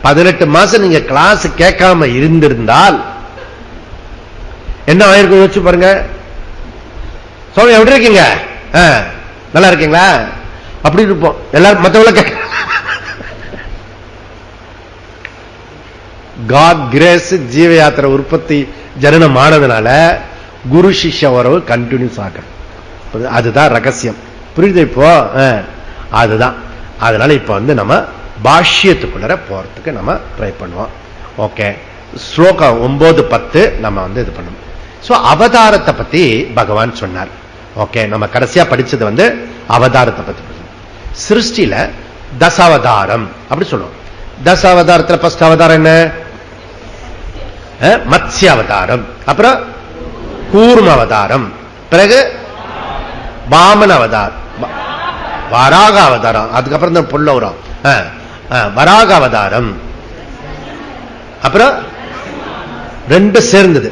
18 மாசம் நீங்க கிளாஸ் கேட்காம இருந்திருந்தால் என்ன ஆயிருக்கும் யோசிச்சு பாருங்க. சுவாமி எப்படி இருக்கீங்க, நல்லா இருக்கீங்களா அப்படி இருப்போம் எல்லாரும். மற்றவங்கள காட் கிரேஸ் ஜீவ யாத்திரை உற்பத்தி ஜனனம் ஆனதுனால குரு சிஷ்ய உறவு கண்டினியூஸ் ஆகும். அதுதான் ரகசியம், புரியுது இப்போ? அதுதான். அதனால இப்ப நம்ம பாஷ்யத்துக்குள்ள போறதுக்கு நம்ம ட்ரை பண்ணுவோம். ஓகே, ஸ்லோகம் 9-10 நம்ம இது பண்ணணும். அவதாரத்தை பத்தி பகவான் சொன்னார். ஓகே, நம்ம கடைசியா படிச்சது அவதாரத்தை பத்தி. சிருஷ்டியில தசாவதாரம் அப்படி சொல்லுவோம். தசாவதாரத்தில் ஃபர்ஸ்ட் அவதாரம் என்ன? மத்ஸ்ய அவதாரம், அப்புறம் கூர்ம அவதாரம், பிறகு வாமன அவதாரம், வராக அவதாரம், அதுக்கப்புறம் தான் புல்லவரம், வராக அவதாரம், அப்புறம் 2 சேர்ந்தது.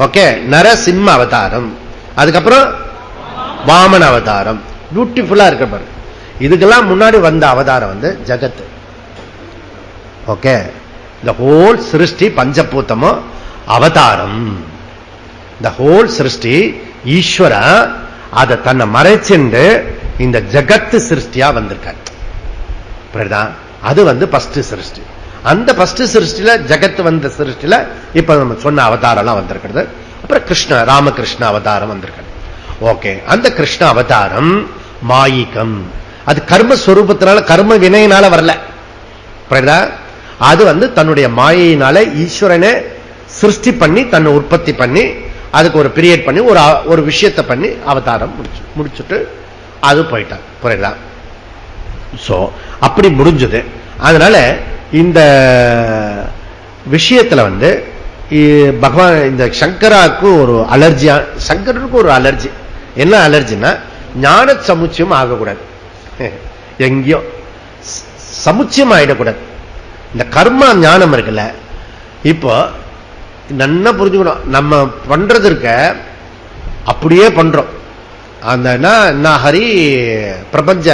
ஓகே, நரசிம்ம அவதாரம், அதுக்கப்புறம் வாமன அவதாரம். பியூட்டிஃபுல்லா இருக்க பாரு. இதுக்கெல்லாம் முன்னாடி வந்த அவதாரம் ஜகத். ஓகே, இந்த ஹோல் சிருஷ்டி பஞ்சபூதமும் அவதாரம். இந்த ஹோல் சிருஷ்டி ஈஸ்வர அதை தன்னை மறைச்சுண்டு இந்த ஜகத்து சிருஷ்டியா வந்திருக்காரு. அது ஃபர்ஸ்ட் சிருஷ்டி. அந்த ஃபர்ஸ்ட் சிருஷ்டில ஜகத் வந்த சிருஷ்டில இப்ப நம்ம சொன்ன அவதாரம் எல்லாம் வந்திருக்கிறது. அப்புறம் ராமகிருஷ்ண அவதாரம் வந்திருக்கிறது. ஓகே, அந்த கிருஷ்ண அவதாரம் மாயிகம். அது கர்மஸ்வரூபத்தினால கர்ம வினையினால வரல. அது தன்னுடைய மாயினால ஈஸ்வரனை சிருஷ்டி பண்ணி தன்னை உற்பத்தி பண்ணி அதுக்கு ஒரு பீரியட் பண்ணி ஒரு விஷயத்தை பண்ணி அவதாரம் முடிச்சுட்டு அது போயிட்டான். புரியுதா? சோ அப்படி முடிஞ்சது. அதனால இந்த விஷயத்துல பகவான் இந்த சங்கராவுக்கு ஒரு அலர்ஜியா, சங்கருக்கு ஒரு அலர்ஜி. என்ன அலர்ஜினா ஞான சமுச்சயம் ஆகக்கூடாது, எங்கேயோ சமுச்சயம் ஆயிடக்கூடாது. இந்த கர்மா ஞானம் இருக்குல்ல, இப்போ நல்லா புரிஞ்சுக்கணும். நம்ம பண்றது இருக்க அப்படியே பண்றோம். அந்த ஹரி பிரபஞ்ச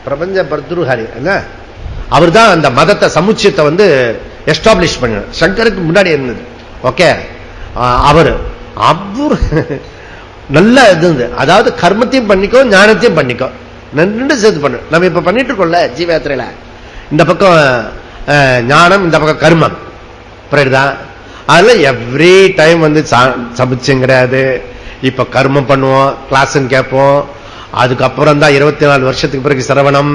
பிரபஞ்ச பர்துரு ஹரி என்ன, அவர் தான் அந்த மதத்தை சமுச்சயத்தை எஸ்டாப்ளிஷ் பண்ண. சங்கருக்கு முன்னாடி இருந்தது. ஓகே, அவரு நல்ல இது. அதாவது கர்மத்தையும் பண்ணிக்கோ, ஞானத்தையும் பண்ணிக்கோ, ரெண்டு சேர்த்து பண்ணு. நம்ம இப்ப பண்ணிட்டு இருக்கோம்ல ஜீவயாத்திரையில, இந்த பக்கம் ஞானம், இந்த பக்கம் கர்மம். புரியுதா? அதுல எவ்ரி டைம் சமைச்சும் கிடையாது. இப்ப கர்மம் பண்ணுவோம், கிளாஸ் கேட்போம், அதுக்கப்புறம் தான் 24 வருஷத்துக்கு பிறகு சிரவணம்,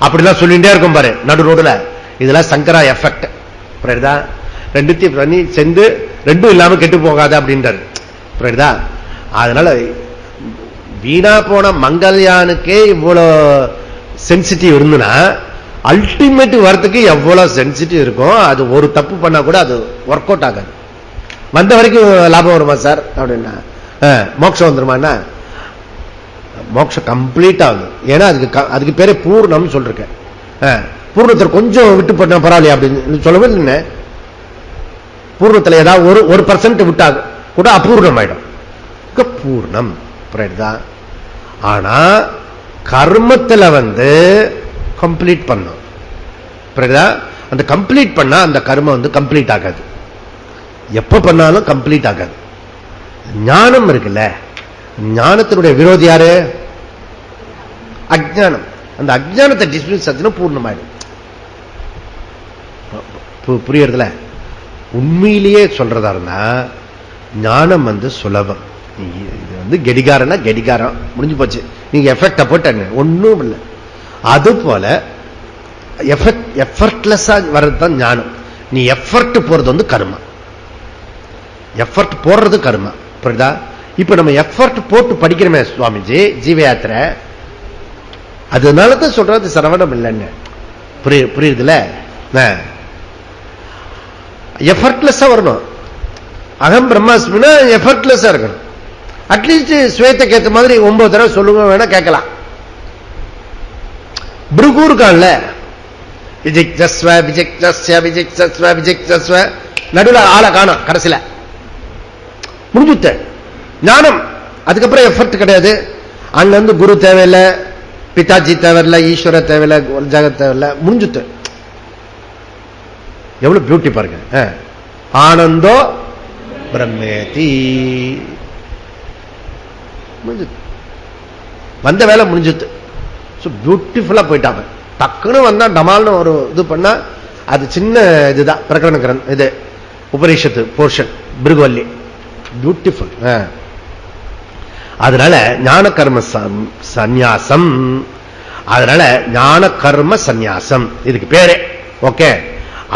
அப்படிலாம் சொல்லிட்டே இருக்கும் பாரு நடு ரோடுல. இதெல்லாம் சங்கரா எஃபெக்ட். புரியுதா? ரெண்டுத்தையும் பண்ணி சேர்ந்து ரெண்டும் இல்லாம கெட்டு போகாது அப்படின்றாரு. புரியுதா? அதனால வீணா போன மங்கள்யானுக்கே இவ்வளவு சென்சிட்டிவ் இருந்துன்னா அல்டிமேட் வரத்துக்கு எவ்வளவு சென்சிட்டிவ் இருக்கும். அது ஒரு தப்பு பண்ணா கூட அது ஒர்க் அவுட் ஆகாது. வந்த வரைக்கும் லாபம் வருமா சார் அப்படின்னா, மோட்சம் வந்துருமான்னா மோட்சம் கம்ப்ளீட் ஆகுது. ஏன்னா அதுக்கு பேரே பூர்ணம் சொல்றேன். பூர்ணத்தில் கொஞ்சம் விட்டு போட்டா பரவாயில்லையா அப்படின்னு சொல்லவே இல்லை. பூர்ணத்தில் ஏதாவது 1% விட்டாங்க கூட அபூர்ணம் ஆயிடும். பூர்ணம். புரியுதா? ஆனா கர்மத்தில் கம்ப்ளீட் பண்ணும். புரியுதா? அந்த கம்ப்ளீட் பண்ணா அந்த கர்மம் கம்ப்ளீட் ஆகாது. எப்ப பண்ணாலும் கம்ப்ளீட் ஆகாது. ஞானம் இருக்குல்ல, ஞானத்தினுடைய விரோதி யாரு? அஜ்ஞானம். அந்த அஜ்ஞானத்தை டிஸ்மிஸ் ஆச்சுன்னா பூர்ணமாயிடும். புரியறதுல? உண்மையிலேயே சொல்றதா இருந்தா ஞானம் சுலபம். இது கெடிகாரம்னா கெடிகாரம் முடிஞ்சு போச்சு. நீங்க எஃபெக்ட போட்ட ஒண்ணும் இல்லை. அது போல எஃபர்ட்லெஸ்ஸா வர்றதுதான் ஞானம். நீ எஃபர்ட் போறது கர்மா. எஃபர்ட் போடுறது கர்மா. புரியுதா? இப்ப நம்ம எஃபர்ட் போட்டு படிக்கிறோமே சுவாமிஜி ஜீவ யாத்திரை, அதனாலதான் சொல்றது சிரவணம் இல்லைன்னு. புரியுதுல? எஃபர்ட்லெஸ்ஸா வரணும். அகம் பிரம்மாஸ்மினா எஃபர்ட்லெஸ்ஸா இருக்கணும். அட்லீஸ்ட் ஸ்வேதக்கு ஏற்ற மாதிரி 9 தடவை சொல்லுங்க வேணா கேட்கலாம். பிருகூர்கான்ல விஜிக்தஸ்வ விஜிக்தஸ்ய விஜிக்தஸ்வ விஜிக்தஸ்வ நடுவில் ஆளை காணும். கடைசியில முடிஞ்சுத்த ஞானம். அதுக்கப்புறம் எஃபர்ட் கிடையாது. அங்க குரு தேவையில்லை, பிதாஜி தேவையில்லை, ஈஸ்வர தேவையில்லை, ஜகத் தேவையில்லை, முடிஞ்சுத்து. எவ்வளவு பியூட்டி பாருங்க. ஆனந்தோ பிரம்மேதி. வந்த வேலை முடிஞ்சுது. பியூட்டிஃபுல்லா போயிட்டாங்க. டக்குன்னு வந்தா டமால்னு ஒரு இது பண்ணா அது சின்ன இதுதான் பிரகரணகரன், இது உபனிஷத்து போர்ஷன் பிருகுவல்லி. பியூட்டிஃபுல். அதனால ஞான கர்ம சந்நியாசம். அதனால ஞான கர்ம சந்நியாசம் இதுக்கு பேரு. ஓகே,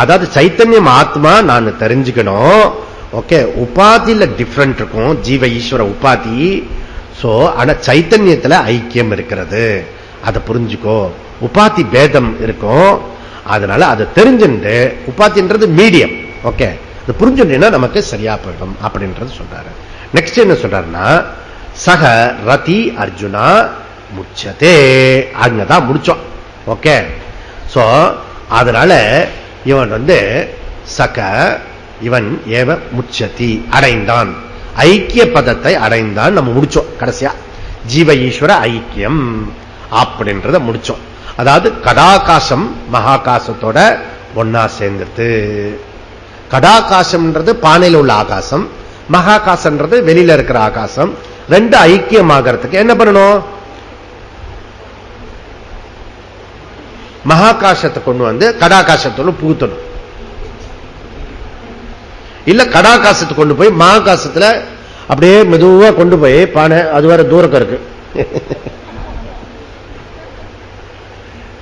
அதாவது சைத்தன்யம் ஆத்மா நான் தெரிஞ்சுக்கணும். ஓகே, உபாதியில டிஃபரெண்ட் இருக்கும், ஜீவ ஈஸ்வர உபாதி. சோ ஆனா சைத்தன்யத்துல ஐக்கியம் இருக்கிறது, அதை புரிஞ்சுக்கோ. உபாதி பேதம் இருக்கும், அதனால அதை தெரிஞ்சுட்டு உபாதின்றது மீடியம். ஓகே, அது புரிஞ்சுட்டா நமக்கு சரியா போயிடும் அப்படின்றது சொல்றாரு. நெக்ஸ்ட் என்ன சொல்றாருன்னா, சக ரதி அர்ஜுனா முச்சதே. அங்கதான் முடிச்சோம். ஓகே, சோ அதனால இவன் சக இவன் ஏவ முச்சதி அடைந்தான், ஐக்கிய பதத்தை அடைந்தான். நம்ம முடிச்சோம் கடைசியா ஜீவ ஈஸ்வர ஐக்கியம் அப்படின்றத முடிச்சோம். அதாவது கடாகாசம் மகாகாசத்தோட ஒன்னா சேர்ந்துட்டு. கடாகாசம்ன்றது பானையில் உள்ள ஆகாசம், மகாகாசம்ன்றது வெளியில இருக்கிற ஆகாசம். ரெண்டு ஐக்கியமாகறதுக்கு என்ன பண்ணணும்? மகாகாசத்தை கொண்டு கடாகாசத்தோட புகுத்தணும். இல்ல கடாகாசத்தை கொண்டு போய் மகாகாசத்துல அப்படியே மெதுவா கொண்டு போய் பானை, அது வர தூரம் இருக்கு.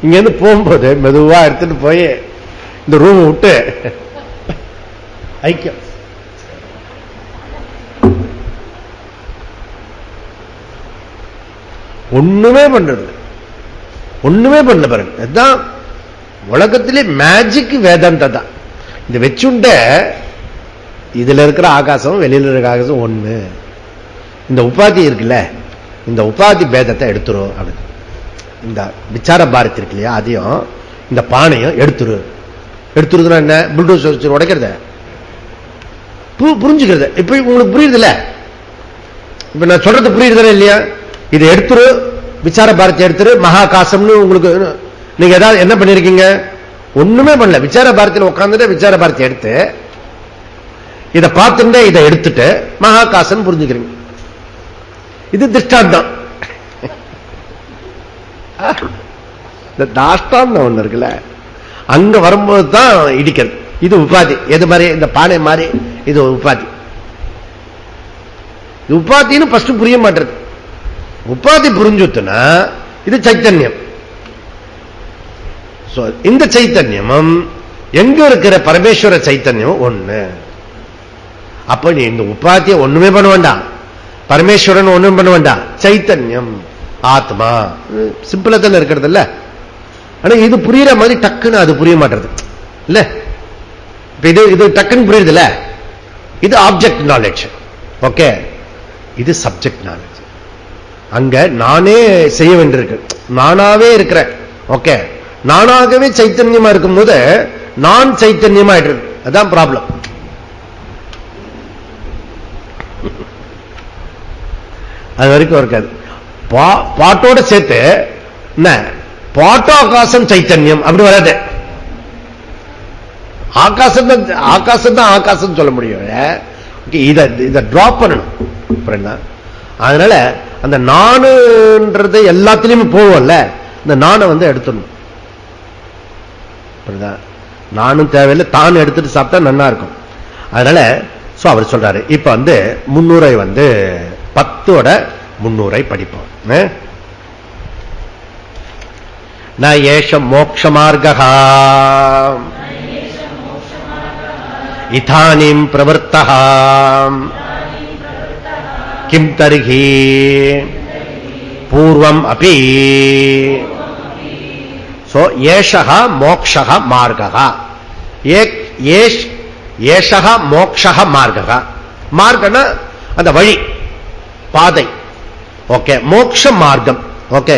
இங்க இருந்து போகும்போது மெதுவா எடுத்துட்டு போய் இந்த ரூம் விட்டு ஐக்கியம். ஒண்ணுமே பண்றது, ஒண்ணுமே பண்ண பாருங்க. அதுதான் உலகத்திலே மேஜிக் வேதாந்தா தான். இந்த வச்சுண்ட இதுல இருக்கிற ஆகாசம் வெளியில இருக்கிற ஆகாசம் ஒண்ணு. இந்த உபாதி இருக்குல்ல, இந்த உபாதி பேதத்தை எடுத்துரும் அப்படின்னு. இந்த விசார பாரதி இருக்கு இல்லையா, அதையும் இந்த பானையும் எடுத்துருதுன்னா என்ன, புல்டோசர் உடைக்கிறத புரிஞ்சுக்கிறது. இப்ப உங்களுக்கு புரியுது இல்ல, இப்ப நான் சொல்றது புரியுதுல இல்லையா? இதை எடுத்துரு, விசார பாரதி எடுத்துரு, மகாகாசம்னு உங்களுக்கு நீங்க ஏதாவது என்ன பண்ணிருக்கீங்க? ஒண்ணுமே பண்ணல. விசார பாரதியில் உட்கார்ந்துட்டு விசார பாரதி எடுத்து இதை பார்த்துட்டு இதை எடுத்துட்டு மகாகாசம் புரிஞ்சுக்கிறீங்க. இது திருஷ்டாந்தம். இந்த தாஷ்டாந்தம் ஒண்ணு இருக்குல்ல, அங்க வரும்போது தான் இடிக்கிறது. இது உபாதி. எது மாதிரி? இந்த பானை மாதிரி இது உபாதி. உபாதின்னு ஃபர்ஸ்ட் புரிய மாட்டது. உபாதி புரிஞ்சுத்துனா இது சைத்தன்யம். இந்த சைத்தன்யமும் எங்க இருக்கிற பரமேஸ்வர சைத்தன்யம் ஒண்ணு. அப்ப நீ இந்த உபாதியை ஒண்ணுமே பண்ண வேண்டாம், பரமேஸ்வரன் ஒண்ணும் பண்ண வேண்டாம், சைத்தன்யம் ஆத்மா. சிம்பிளா தானே இருக்கிறது இல்ல? ஆனா இது புரியுற மாதிரி டக்குன்னு அது புரிய மாட்டது இல்ல. இது டக்குன்னு புரியுது இல்ல. இது ஆப்ஜெக்ட் நாலேஜ். ஓகே, இது சப்ஜெக்ட் நாலேஜ். அங்க நானே செய்ய வேண்டியிருக்கு, நானாவே இருக்கிறேன். ஓகே, நானாகவே சைத்தன்யமா இருக்கும் போது நான் சைத்தன்யமா ஆயிடுறது. அதான் ப்ராப்ளம். அது வரைக்கும் இருக்காது. பாட்டோட சேர்த்து என்ன, பாட்டாகாசம் சைத்தன்யம் அப்படி வராது. ஆகாசம் தான் ஆகாசம் சொல்ல முடியும். இதை டிராப் பண்ணணும். அதனால அந்த நானுன்றது எல்லாத்திலையுமே போவோம்ல, இந்த நானை எடுத்துடணும். நானும் தேவையில்லை, தான் எடுத்துட்டு சாப்பிட்டா நன்னா இருக்கும். அதனால அவர் சொல்றாரு. இப்ப 300 10ஓட 300 படிப்போம். ந ஏஷ மோக்ஷ மார்கஹ இதானிம் பிரவர்த்தஹ கிம் தர்ஹி பூர்வம் அபி. ஏஷஹ மோக்ஷஹ மார்கஹ. ஏஷஹ மோக்ஷஹ மார்கஹ. மார்கனா அந்த வழி, பாதை. ஓகே, மோக்ஷ மார்க்கம். ஓகே,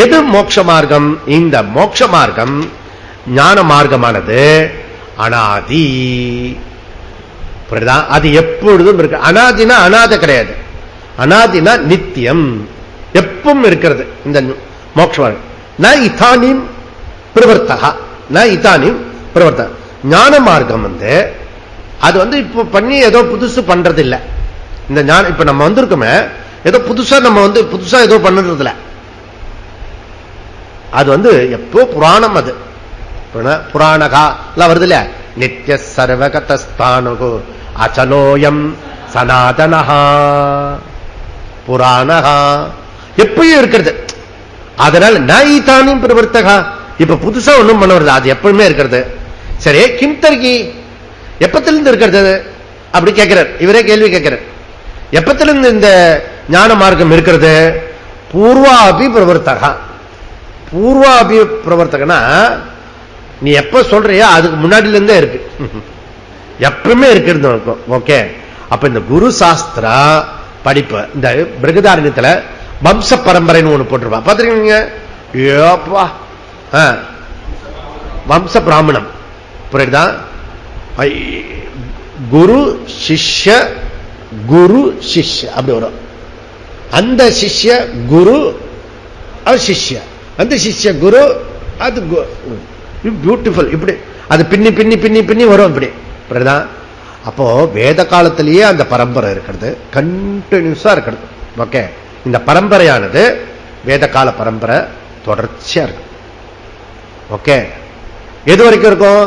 எது மோக்ஷ மார்க்கம்? இந்த மோக்ஷ மார்க்கம் ஞான மார்க்கமானது அனாதி. அது எப்பொழுதும் இருக்கு. அனாதினா அனாத கிடையாது, அனாதினா நித்தியம், எப்பவும் இருக்கிறது இந்த மோட்ச மார்க்கம். ந இதானிம் பிரவர்த்தகா, ந இதானிம் பிரவர்த்தக. ஞான மார்க்கம் அது இப்போ பண்ணி ஏதோ புதுசு பண்றது இல்லை. இந்த ஞானம் இப்ப நம்ம வந்திருக்கோமே, ஏதோ புதுசா நம்ம புதுசா ஏதோ பண்ணுறது இல்லை. அது எப்போ புராணம். அது புராணகா எல்லாம் வருது இல்ல. நித்திய சர்வகதஸ்தானு அச்சலோயம் சனாதனஹா புராணகா, எப்பயும் இருக்கிறது. அதனால நைதானியும் பிரவர்த்தகா, இப்ப புதுசா ஒண்ணும் பண்ண வருது, அது எப்பவுமே இருக்கிறது. சரி, கிம் தர்கி, எப்பத்திலிருந்து இருக்கிறது அப்படி கேட்கிறார். இவரே கேள்வி கேட்கிறார். எப்பத்திலிருந்து இந்த ஞான மார்க்கம் இருக்கிறது? பூர்வாபி பிரவர்த்தகா. பூர்வாபி பிரவர்த்தகனா நீ எப்ப சொல்றியோ அதுக்கு முன்னாடில இருந்தே இருக்கு, எப்பவுமே இருக்கிறது. ஓகே, அப்ப இந்த குரு சாஸ்திரா படிப்பு, இந்த பிருகதாரண்யத்துல வம்ச பரம்பரைன்னு ஒண்ணு போட்டிருப்பா, பாத்துருக்கீங்க? வம்ச பிராமணம் புரியுதா? குரு சிஷ்ய, குரு சிஷ்ய அப்படி வரும். அந்த சிஷ்ய குரு, அது சிஷ்ய, அந்த சிஷ்ய குரு, அது பியூட்டிஃபுல். இப்படி அது பின்னி பின்னி பின்னி பின்னி வரும் இப்படி புரியுதா? அப்போ வேத காலத்திலேயே அந்த பரம்பரை இருக்கிறது, கண்டினியூஸா இருக்கிறது. ஓகே, இந்த பரம்பரையானது வேத கால பரம்பரை தொடர்ச்சியா இருக்கு. ஓகே, எது வரைக்கும் இருக்கும்?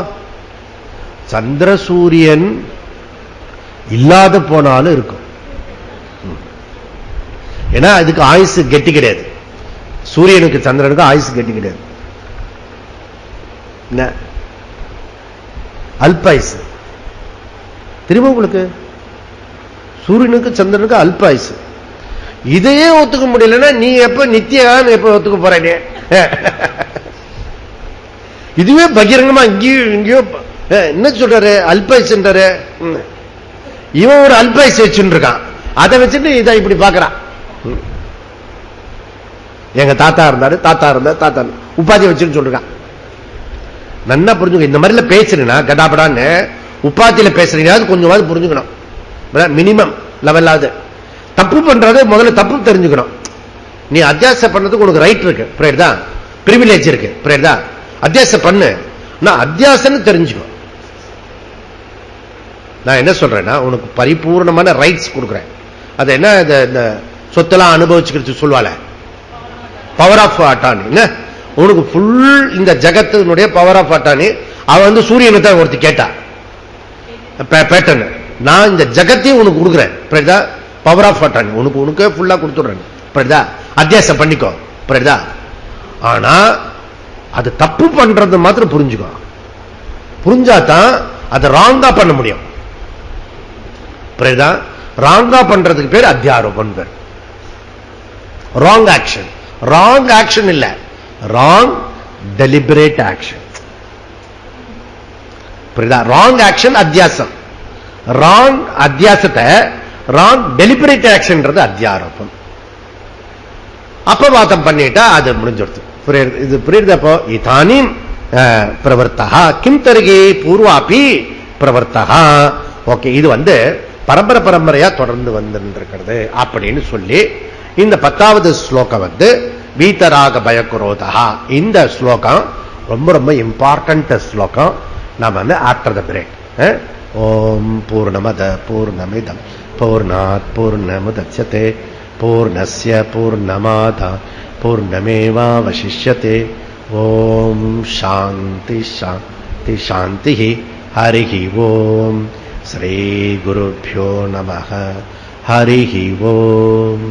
சந்திர சூரியன் இல்லாத போனாலும் இருக்கும். ஏன்னா அதுக்கு ஆயுசு கெட்டி கிடையாது. சூரியனுக்கு சந்திரனுக்கு ஆயுசு கெட்டி கிடையாது, அல்பாயுசு. தெரியுமா உங்களுக்கு? சூரியனுக்கு சந்திரனுக்கு அல்ப ஆயுசு. இதையே ஒத்துக்க முடியலன்னா நீ எப்ப நித்தியகான்னு எப்ப ஒத்துக்க போறே? இதுவே பகிரங்கமா இங்கேயோ என்ன சொல்றாரு? அல்பாயுசுன்றாரு. இவன் ஒரு அல்பாயுசு வச்சுட்டு இருக்கான். அதை வச்சுட்டு இதை இப்படி பாக்குறான். எங்க தாத்தா இருந்தாரு, தாத்தா உபாதி வச்சுன்னு சொல்றான். நல்லா புரிஞ்சுக்க. இந்த மாதிரில பேசுறீங்கன்னா கடாபடான்னு உபாத்தியில பேசுறீங்க கொஞ்சமாவது புரிஞ்சுக்கணும். மினிமம் லெவலாவது. தப்பு பண்றது முதல்ல தப்பு தெரிஞ்சுக்கணும். நீ அத்தியாசம் பண்ணதுக்கு உனக்கு ரைட் இருக்கு, புரியுதா? பிரிவிலேஜ் இருக்கு, புரியுதா? அத்தியாசம் பண்ணு. நான் அத்தியாசம் தெரிஞ்சுக்கோ. நான் என்ன சொல்றேன்னா உனக்கு பரிபூர்ணமான ரைட்ஸ் கொடுக்குறேன். அது என்ன? இந்த சொத்தெல்லாம் அனுபவிச்சுக்கிறது சொல்லுவாள், பவர் ஆஃப் அட்டார்னி. உனக்கு ஃபுல் இந்த ஜகத்தினுடைய பவர் ஆஃப் அட்டார்னி. அவன் சூரியனை தான் ஒருத்தி கேட்டா பேட்டர்ன். நான் இந்த ஜகத்தையும் உனக்கு கொடுக்குறேன், புரியுதா? பவர் ஆஃப் அட்டார்னி உனக்கு ஃபுல்லா கொடுத்துடுறேன், புரியுதா? அத்தியாசம் பண்ணிக்கோ, புரியுதா? ஆனா அது தப்பு பண்றது மாத்திரம் புரிஞ்சுக்கோ. புரிஞ்சாதான் அதை ராங்கா பண்ண முடியும், புரியுதா? ராங்கா பண்றதுக்கு பேர் அத்தியாரோபம் பேர். Wrong action. ராங் ஆக்ஷன் இல்ல, ராங் டெலிபரேட் ஆக்ஷன், புரியுதா? ராங் ஆக்ஷன் அத்தியாசம். ராங் அத்தியாசத்தை ராங் டெலிபரேட் ஆக்ஷன் அத்தியாரோபம். அப்பவாதம் பண்ணிட்டா அது முடிஞ்சிடுது. இது புரியுதப்போ? இதானீம் பிரவர்த்தா கிம் தருகே பூர்வாபி பிரவர்த்தா. ஓகே, இது பரம்பரையா தொடர்ந்து வந்திருக்கிறது அப்படின்னு சொல்லி இந்த 10வது ஸ்லோகம் வீதராக பயக்குரோதா. இந்த ஸ்லோகம் ரொம்ப ரொம்ப இம்பார்ட்டன்ட் ஸ்லோகம். நாம ஆஃப்டர் த பிரேக். ஓம் பூர்ணமத பூர்ணமிதம் பூர்ணாத் பூர்ணமுதச்யதே பூர்ணஸ்ய பூர்ணமாதா பூர்ணமேவாவசிஷ்யதே. ஓம் சாந்தி சாந்தி சாந்தி. ஹரிஹி ஓம். ஸ்ரீ குருभ्यो நமः. ஹரிஹி ஓம்.